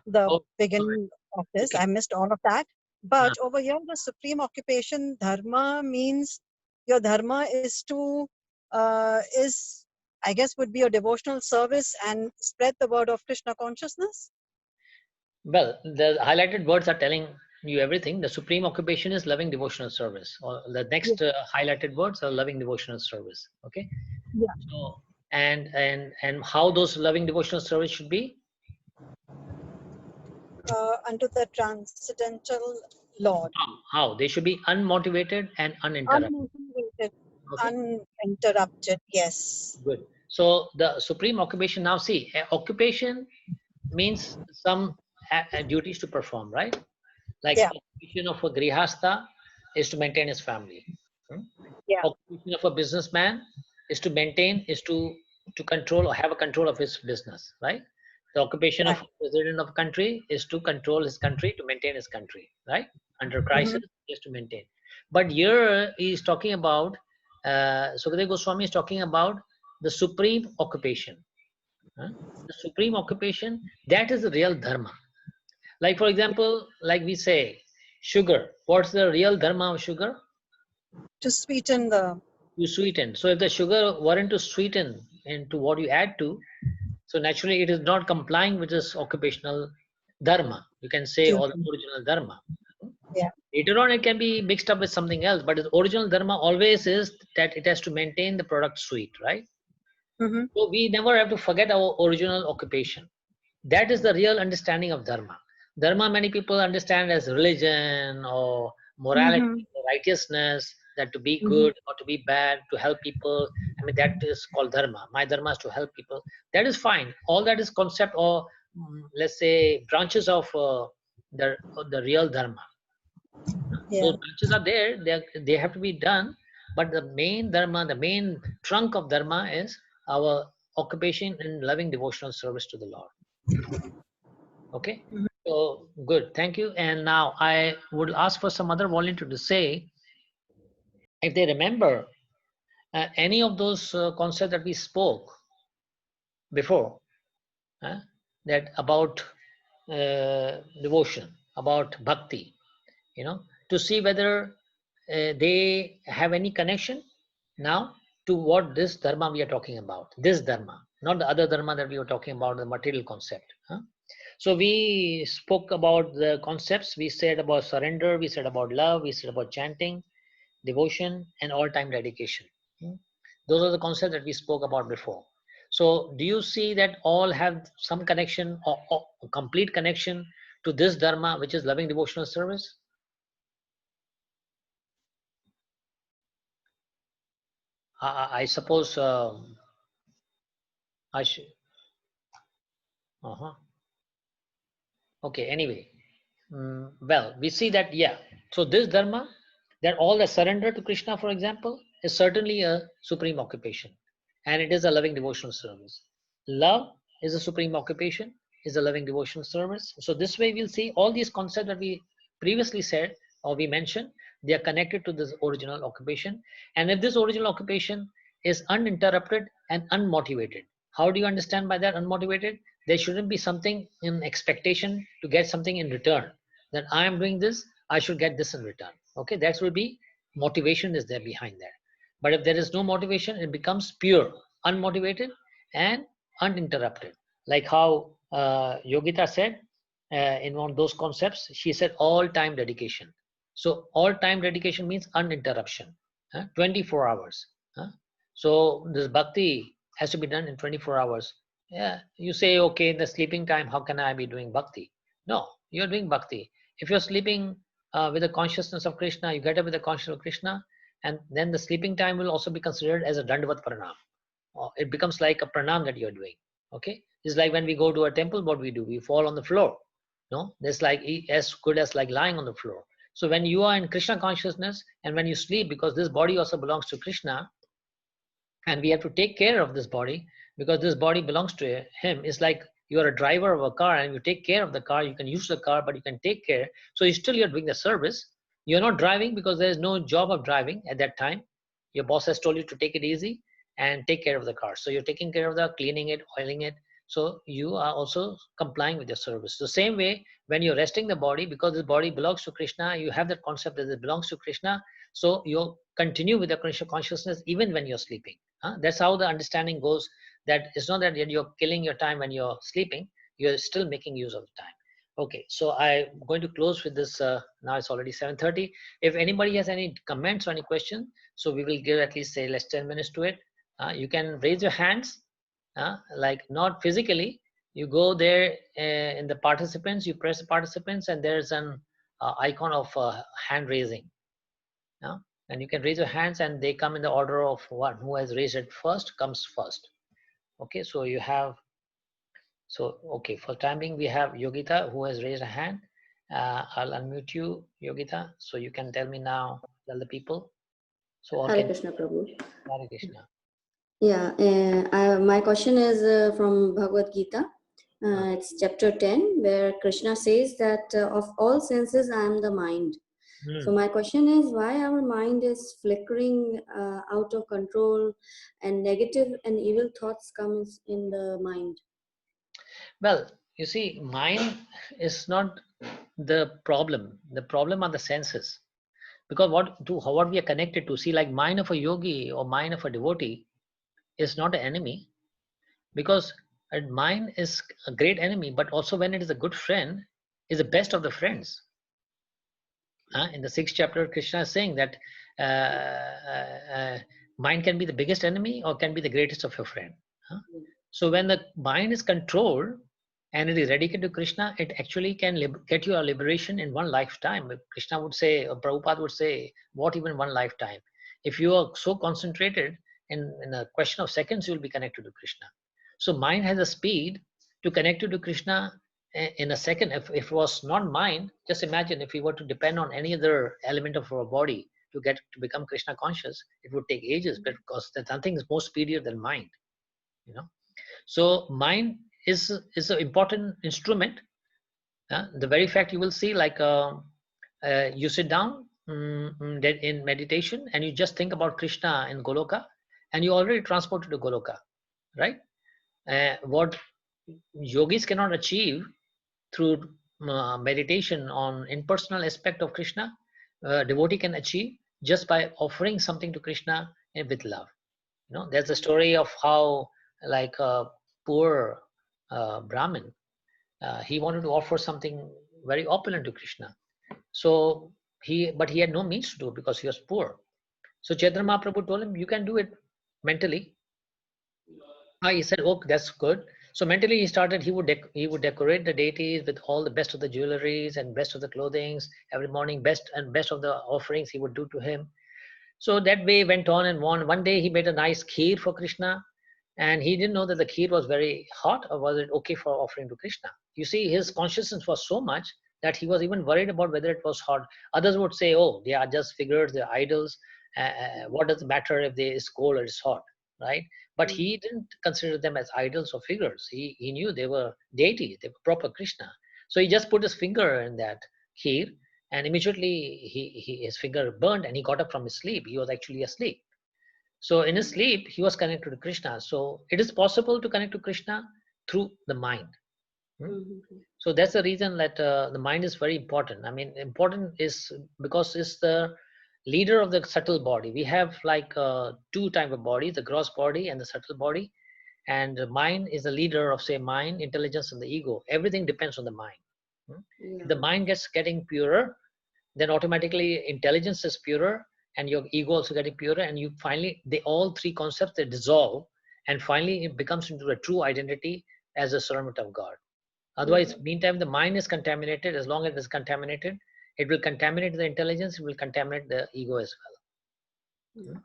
the beginning of this. Okay. I missed all of that. But over here, the supreme occupation dharma means your dharma is to I guess would be a devotional service and spread the word of Krishna consciousness. Well, the highlighted words are telling you everything. The supreme occupation is loving devotional service. Or the next highlighted words are loving devotional service. Okay. Yeah. So and how those loving devotional service should be? Unto the transcendental Lord. How? They should be unmotivated and uninterrupted. Unmotivated, Okay. uninterrupted. Yes. Good. So the supreme occupation, now see, occupation means some duties to perform, right? Like occupation of a grihastha is to maintain his family. Yeah. Occupation of a businessman is to maintain, is to control or have a control of his business, right? The occupation of a president of a country is to control his country, to maintain his country, right? Under crisis, is to maintain. But here he is talking about, Sukadeva Goswami is talking about the supreme occupation. The supreme occupation, that is the real dharma. Like for example, like we say, sugar. What's the real dharma of sugar? To sweeten the... You sweeten. So if the sugar weren't to sweeten into what you add to, so naturally it is not complying with this occupational dharma. You can say, or the original dharma. Yeah. Later on it can be mixed up with something else, but the original dharma always is that it has to maintain the product sweet, right? Mhm. So we never have to forget our original occupation. That is the real understanding of dharma. Dharma, many people understand as religion or morality Mhm. or righteousness, that to be Mhm. good or to be bad, to help people. I mean, that is called dharma. My dharma is to help people. That is fine. All that is concept or let's say branches of the real dharma. Yeah. Those branches are there. They have to be done. But the main dharma, the main trunk of dharma is our occupation in loving devotional service to the Lord. Okay, Mhm. so good, thank you. And now I would ask for some other volunteer to say if they remember any of those concepts that we spoke before, uh, that about devotion, about bhakti, to see whether they have any connection now to what this dharma we are talking about, this dharma, not the other dharma that we were talking about, the material concept. So we spoke about the concepts. We said about surrender, we said about love, we said about chanting, devotion, and all-time dedication. Those are the concepts that we spoke about before. So do you see that all have some connection or complete connection to this dharma, which is loving devotional service? I suppose I should. Uh-huh. Okay, anyway. Well, we see that, yeah. So this dharma, that all the surrender to Krishna, for example, is certainly a supreme occupation. And it is a loving devotional service. Love is a supreme occupation, is a loving devotional service. So this way we'll see all these concepts that we previously said or we mentioned, they are connected to this original occupation. And if this original occupation is uninterrupted and unmotivated, how do you understand by that unmotivated? There shouldn't be something in expectation to get something in return. That I am doing this, I should get this in return. Okay, that will be motivation is there behind that. But if there is no motivation, it becomes pure, unmotivated, and uninterrupted. Like how Yogita said in one of those concepts, she said all time dedication. So all time dedication means uninterruption, 24 hours. So this bhakti has to be done in 24 hours. Yeah, you say, okay, in the sleeping time, how can I be doing bhakti? No, you're doing bhakti. If you're sleeping with the consciousness of Krishna, you get up with the consciousness of Krishna, and then the sleeping time will also be considered as a dandavat pranam. It becomes like a pranam that you're doing. Okay, it's like when we go to a temple, what we do, we fall on the floor. No, that's like as good as like lying on the floor. So when you are in Krishna consciousness and when you sleep, because this body also belongs to Krishna, and we have to take care of this body because this body belongs to him. It's like you're a driver of a car and you take care of the car. You can use the car, but you can take care. So you're doing the service. You're not driving because there's no job of driving at that time. Your boss has told you to take it easy and take care of the car. So you're taking care of the cleaning it, oiling it. So you are also complying with your service. The same way, when you're resting the body, because this body belongs to Krishna, you have that concept that it belongs to Krishna. So you'll continue with the Krishna consciousness even when you're sleeping. That's how the understanding goes. That it's not that you're killing your time when you're sleeping. You're still making use of the time. Okay, so I'm going to close with this. Now it's already 7:30. If anybody has any comments or any question, so we will give at least say less 10 minutes to it. You can raise your hands, like not physically. You go there in the participants. You press the participants, and there's an icon of hand raising. Yeah? And you can raise your hands and they come in the order of one. Who has raised it first comes first. Okay, so you have, so okay, for time being we have Yogita who has raised a hand. I'll unmute you, Yogita, so you can tell me now, tell the people. So all Hare can, Krishna Prabhu. Hare Krishna. Yeah, my question is from Bhagavad Gita. It's chapter 10, where Krishna says that of all senses I am the mind. So my question is why our mind is flickering out of control and negative and evil thoughts comes in the mind. Well, you see, mind is not the problem. The problem are the senses. Because what we are connected to, see, like mind of a yogi or mind of a devotee is not an enemy, because mind is a great enemy, but also when it is a good friend, is the best of the friends. In the 6th chapter, Krishna is saying that mind can be the biggest enemy or can be the greatest of your friend. Huh? So when the mind is controlled and it is dedicated to Krishna, it actually can get you a liberation in one lifetime. Krishna would say, or Prabhupada would say, what even one lifetime? If you are so concentrated, in a question of seconds, you will be connected to Krishna. So mind has a speed to connect you to Krishna in a second. If it was not mind, just imagine if we were to depend on any other element of our body to become Krishna conscious, it would take ages, because there's nothing is more speedier than mind. You know, so mind is an important instrument. The very fact you will see, like you sit down in meditation and you just think about Krishna in Goloka, and you already transported to Goloka, right? What yogis cannot achieve through meditation on impersonal aspect of Krishna, devotee can achieve just by offering something to Krishna with love. You know, there's a story of how, like a poor Brahmin, he wanted to offer something very opulent to Krishna. So but he had no means to do it because he was poor. So Chaitanya Mahaprabhu told him, you can do it mentally. He said, oh, that's good. So mentally he would decorate the deities with all the best of the jewelries and best of the clothings every morning, best of the offerings he would do to him. So that way went on and on. One day he made a nice kheer for Krishna, and he didn't know that the kheer was very hot, or was it okay for offering to Krishna. You see, his consciousness was so much that he was even worried about whether it was hot. Others would say, oh, they are just figures, they're idols. What does it matter if they is cold or it's hot, right? But he didn't consider them as idols or figures. He knew they were deities, they were proper Krishna. So he just put his finger in that kheer, and immediately his finger burned, and he got up from his sleep. He was actually asleep. So in his sleep, he was connected to Krishna. So it is possible to connect to Krishna through the mind. So that's the reason that the mind is very important. I mean, important is because it's the leader of the subtle body. We have like two type of body, the gross body and the subtle body. And the mind is the leader of, say, mind, intelligence, and the ego. Everything depends on the mind. If the mind getting purer, then automatically intelligence is purer, and your ego also getting purer, and you finally, all three concepts, they dissolve, and finally it becomes into a true identity as a servant of God. Otherwise, meantime, the mind is contaminated. As long as it is contaminated, it will contaminate the intelligence, it will contaminate the ego as well.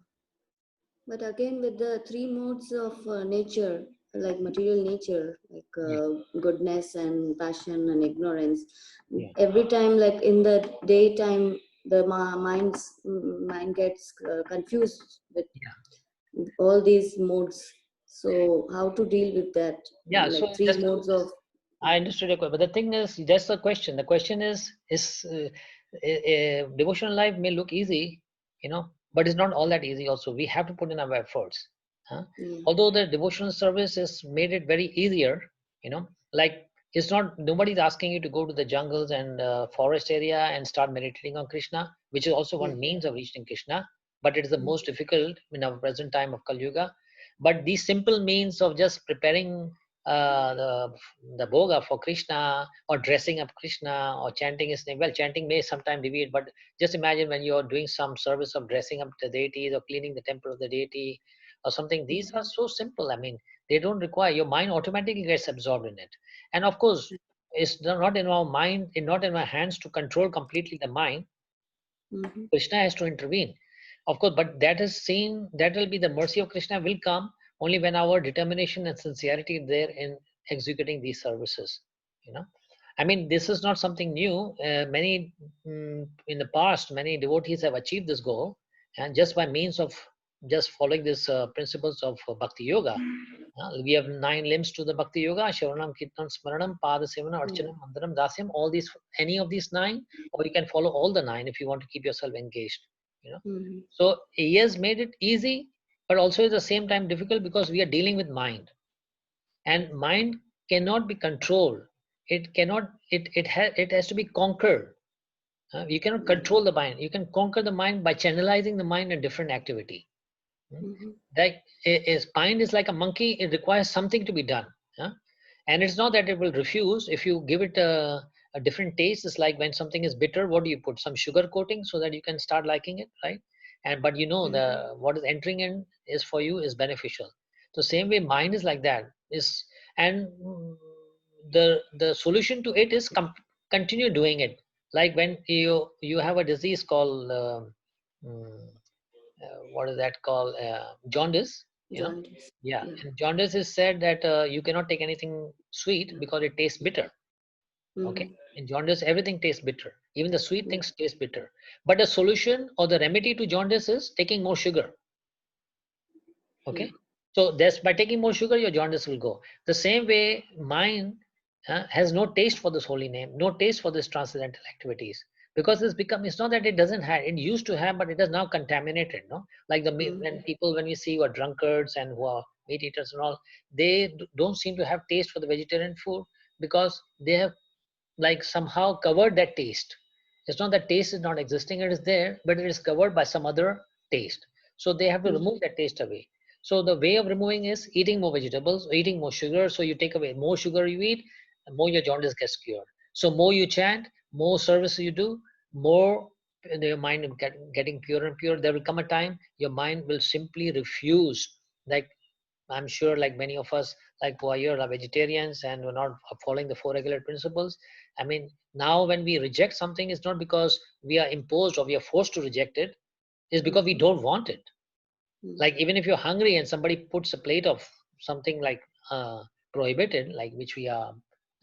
But again, with the three modes of nature, like material nature, like goodness and passion and ignorance, every time, like in the daytime, the mind gets confused with all these modes. So how to deal with that? Like so three modes of. I understood your question, but the thing is, that's the question. The question is devotional life may look easy, but it's not all that easy. Also, we have to put in our efforts. Although the devotional service has made it very easier, like it's not, nobody's asking you to go to the jungles and forest area and start meditating on Krishna, which is also one means of reaching Krishna, but it is the most difficult in our present time of Kali Yuga. But these simple means of just preparing the bhoga for Krishna, or dressing up Krishna, or chanting his name. Well, chanting may sometimes deviate, but just imagine when you're doing some service of dressing up the deities or cleaning the temple of the deity or something. These are so simple. I mean, they don't require, your mind automatically gets absorbed in it. And of course, it's not in our mind, it's not in our hands to control completely the mind. Krishna has to intervene, of course, but that is seen, that will be the mercy of Krishna will come only when our determination and sincerity is there in executing these services. I mean, this is not something new. Many in the past, many devotees have achieved this goal, and just by means of just following these principles of Bhakti Yoga. We have 9 limbs to the Bhakti Yoga: Shravanam, Kirtanam, Smaranam, Padasevana, Archanam, Mandaram, Dasyam. All these, any of these 9, or you can follow all the 9 if you want to keep yourself engaged. So he has made it easy, but also at the same time difficult, because we are dealing with mind, and mind cannot be controlled. It cannot. It has to be conquered. You cannot control the mind. You can conquer the mind by channelizing the mind in different activity. Like mind is like a monkey. It requires something to be done, and it's not that it will refuse. If you give it a different taste, it's like when something is bitter, what do you put? Some sugar coating so that you can start liking it, right? But the what is entering in is for you is beneficial. So same way mind is like that. And the solution to it is continue doing it. Like when you have a disease called what is that called, jaundice, Jaundice. yeah. Yeah. And jaundice is said that you cannot take anything sweet because it tastes bitter. Okay. In jaundice, everything tastes bitter. Even the sweet things taste bitter. But the solution or the remedy to jaundice is taking more sugar. Okay. Yeah. So that's by taking more sugar, your jaundice will go. The same way, mind has no taste for this holy name, no taste for this transcendental activities. Because it's not that it doesn't have, it used to have, but it is now contaminated. No, like when we see who are drunkards and who are meat eaters and all, they don't seem to have taste for the vegetarian food because they have like somehow covered that taste. It's not that taste is not existing, it is there, but it is covered by some other taste. So they have to remove that taste away. So the way of removing is eating more vegetables, eating more sugar. So you take away more sugar you eat, the more your jaundice gets cured. So more you chant, more service you do, more your mind will getting purer and purer. There will come a time your mind will simply refuse. Like I'm sure like many of us like who are here are vegetarians and we're not following the four regular principles. I mean, now when we reject something, it's not because we are imposed or we are forced to reject it. It's because we don't want it. Like even if you're hungry and somebody puts a plate of something like prohibited, like which we are,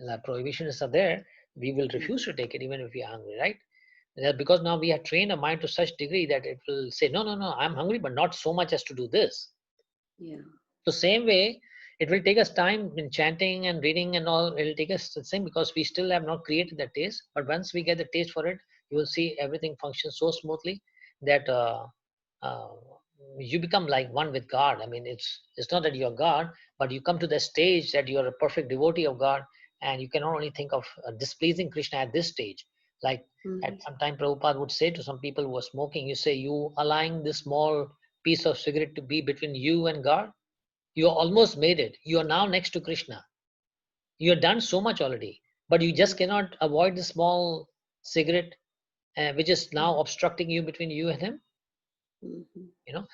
the prohibitionists are there, we will refuse to take it even if we are hungry, right? Because now we have trained our mind to such degree that it will say, no, no, no, I'm hungry, but not so much as to do this. Yeah. So same way, it will take us time in chanting and reading and all. It will take us the same because we still have not created the taste. But once we get the taste for it, you will see everything functions so smoothly that uh, you become like one with God. I mean, it's not that you're God, but you come to the stage that you're a perfect devotee of God, and you cannot only think of displeasing Krishna at this stage. Like at some time, Prabhupada would say to some people who are smoking, you say, you allowing this small piece of cigarette to be between you and God? You almost made it. You are now next to Krishna. You have done so much already, but you just cannot avoid the small cigarette, which is now obstructing you between you and him.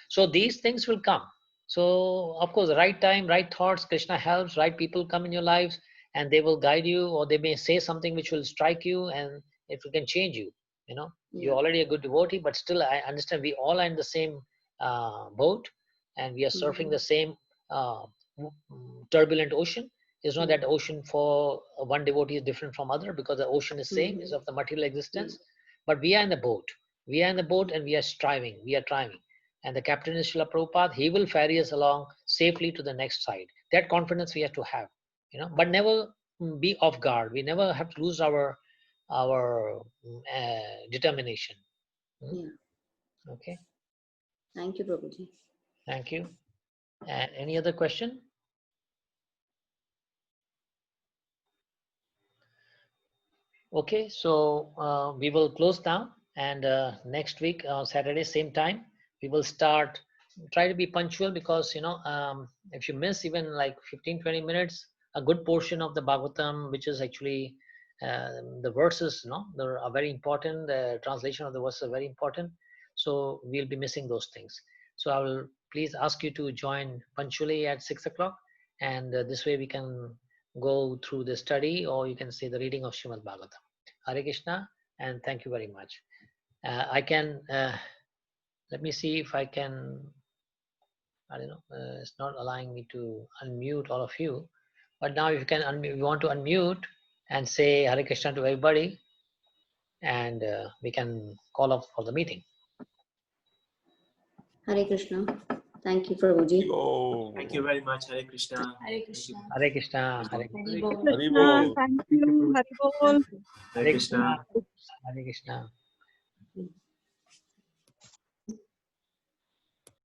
So these things will come. So of course, right time, right thoughts, Krishna helps, right people come in your lives and they will guide you, or they may say something which will strike you and it can change you. You're already a good devotee, but still I understand we all are in the same boat and we are surfing the same turbulent ocean. It's not that ocean for one devotee is different from other, because the ocean is same, is of the material existence, but we are in the boat. We are in the boat and we are striving, we are trying. And the captain is Srila Prabhupada. He will ferry us along safely to the next side. That confidence we have to have, but never be off guard. We never have to lose our determination. Yeah. Okay. Thank you, Prabhuji. Thank you. And any other question? Okay, so we will close now, and next week Saturday same time we will start. Try to be punctual, because if you miss even like 15-20 minutes, a good portion of the Bhagavatam, which is actually the verses, they are very important. The translation of the verses are very important, so we'll be missing those things. So I will please ask you to join punctually at 6 o'clock, and this way we can go through the study, or you can say the reading of Srimad Bhagavatam. Hare Krishna, and thank you very much. I can, let me see if I can, I don't know, it's not allowing me to unmute all of you, but now if you can unmute, you want to unmute and say Hare Krishna to everybody, and we can call up for the meeting. Hare Krishna. Thank you, Prabhuji. Thank you very much. Hare Krishna. Hare Krishna. Hare Krishna. Hare Hari Bol. Krishna, thank you. Hari Bol. Hare Krishna. Krishna.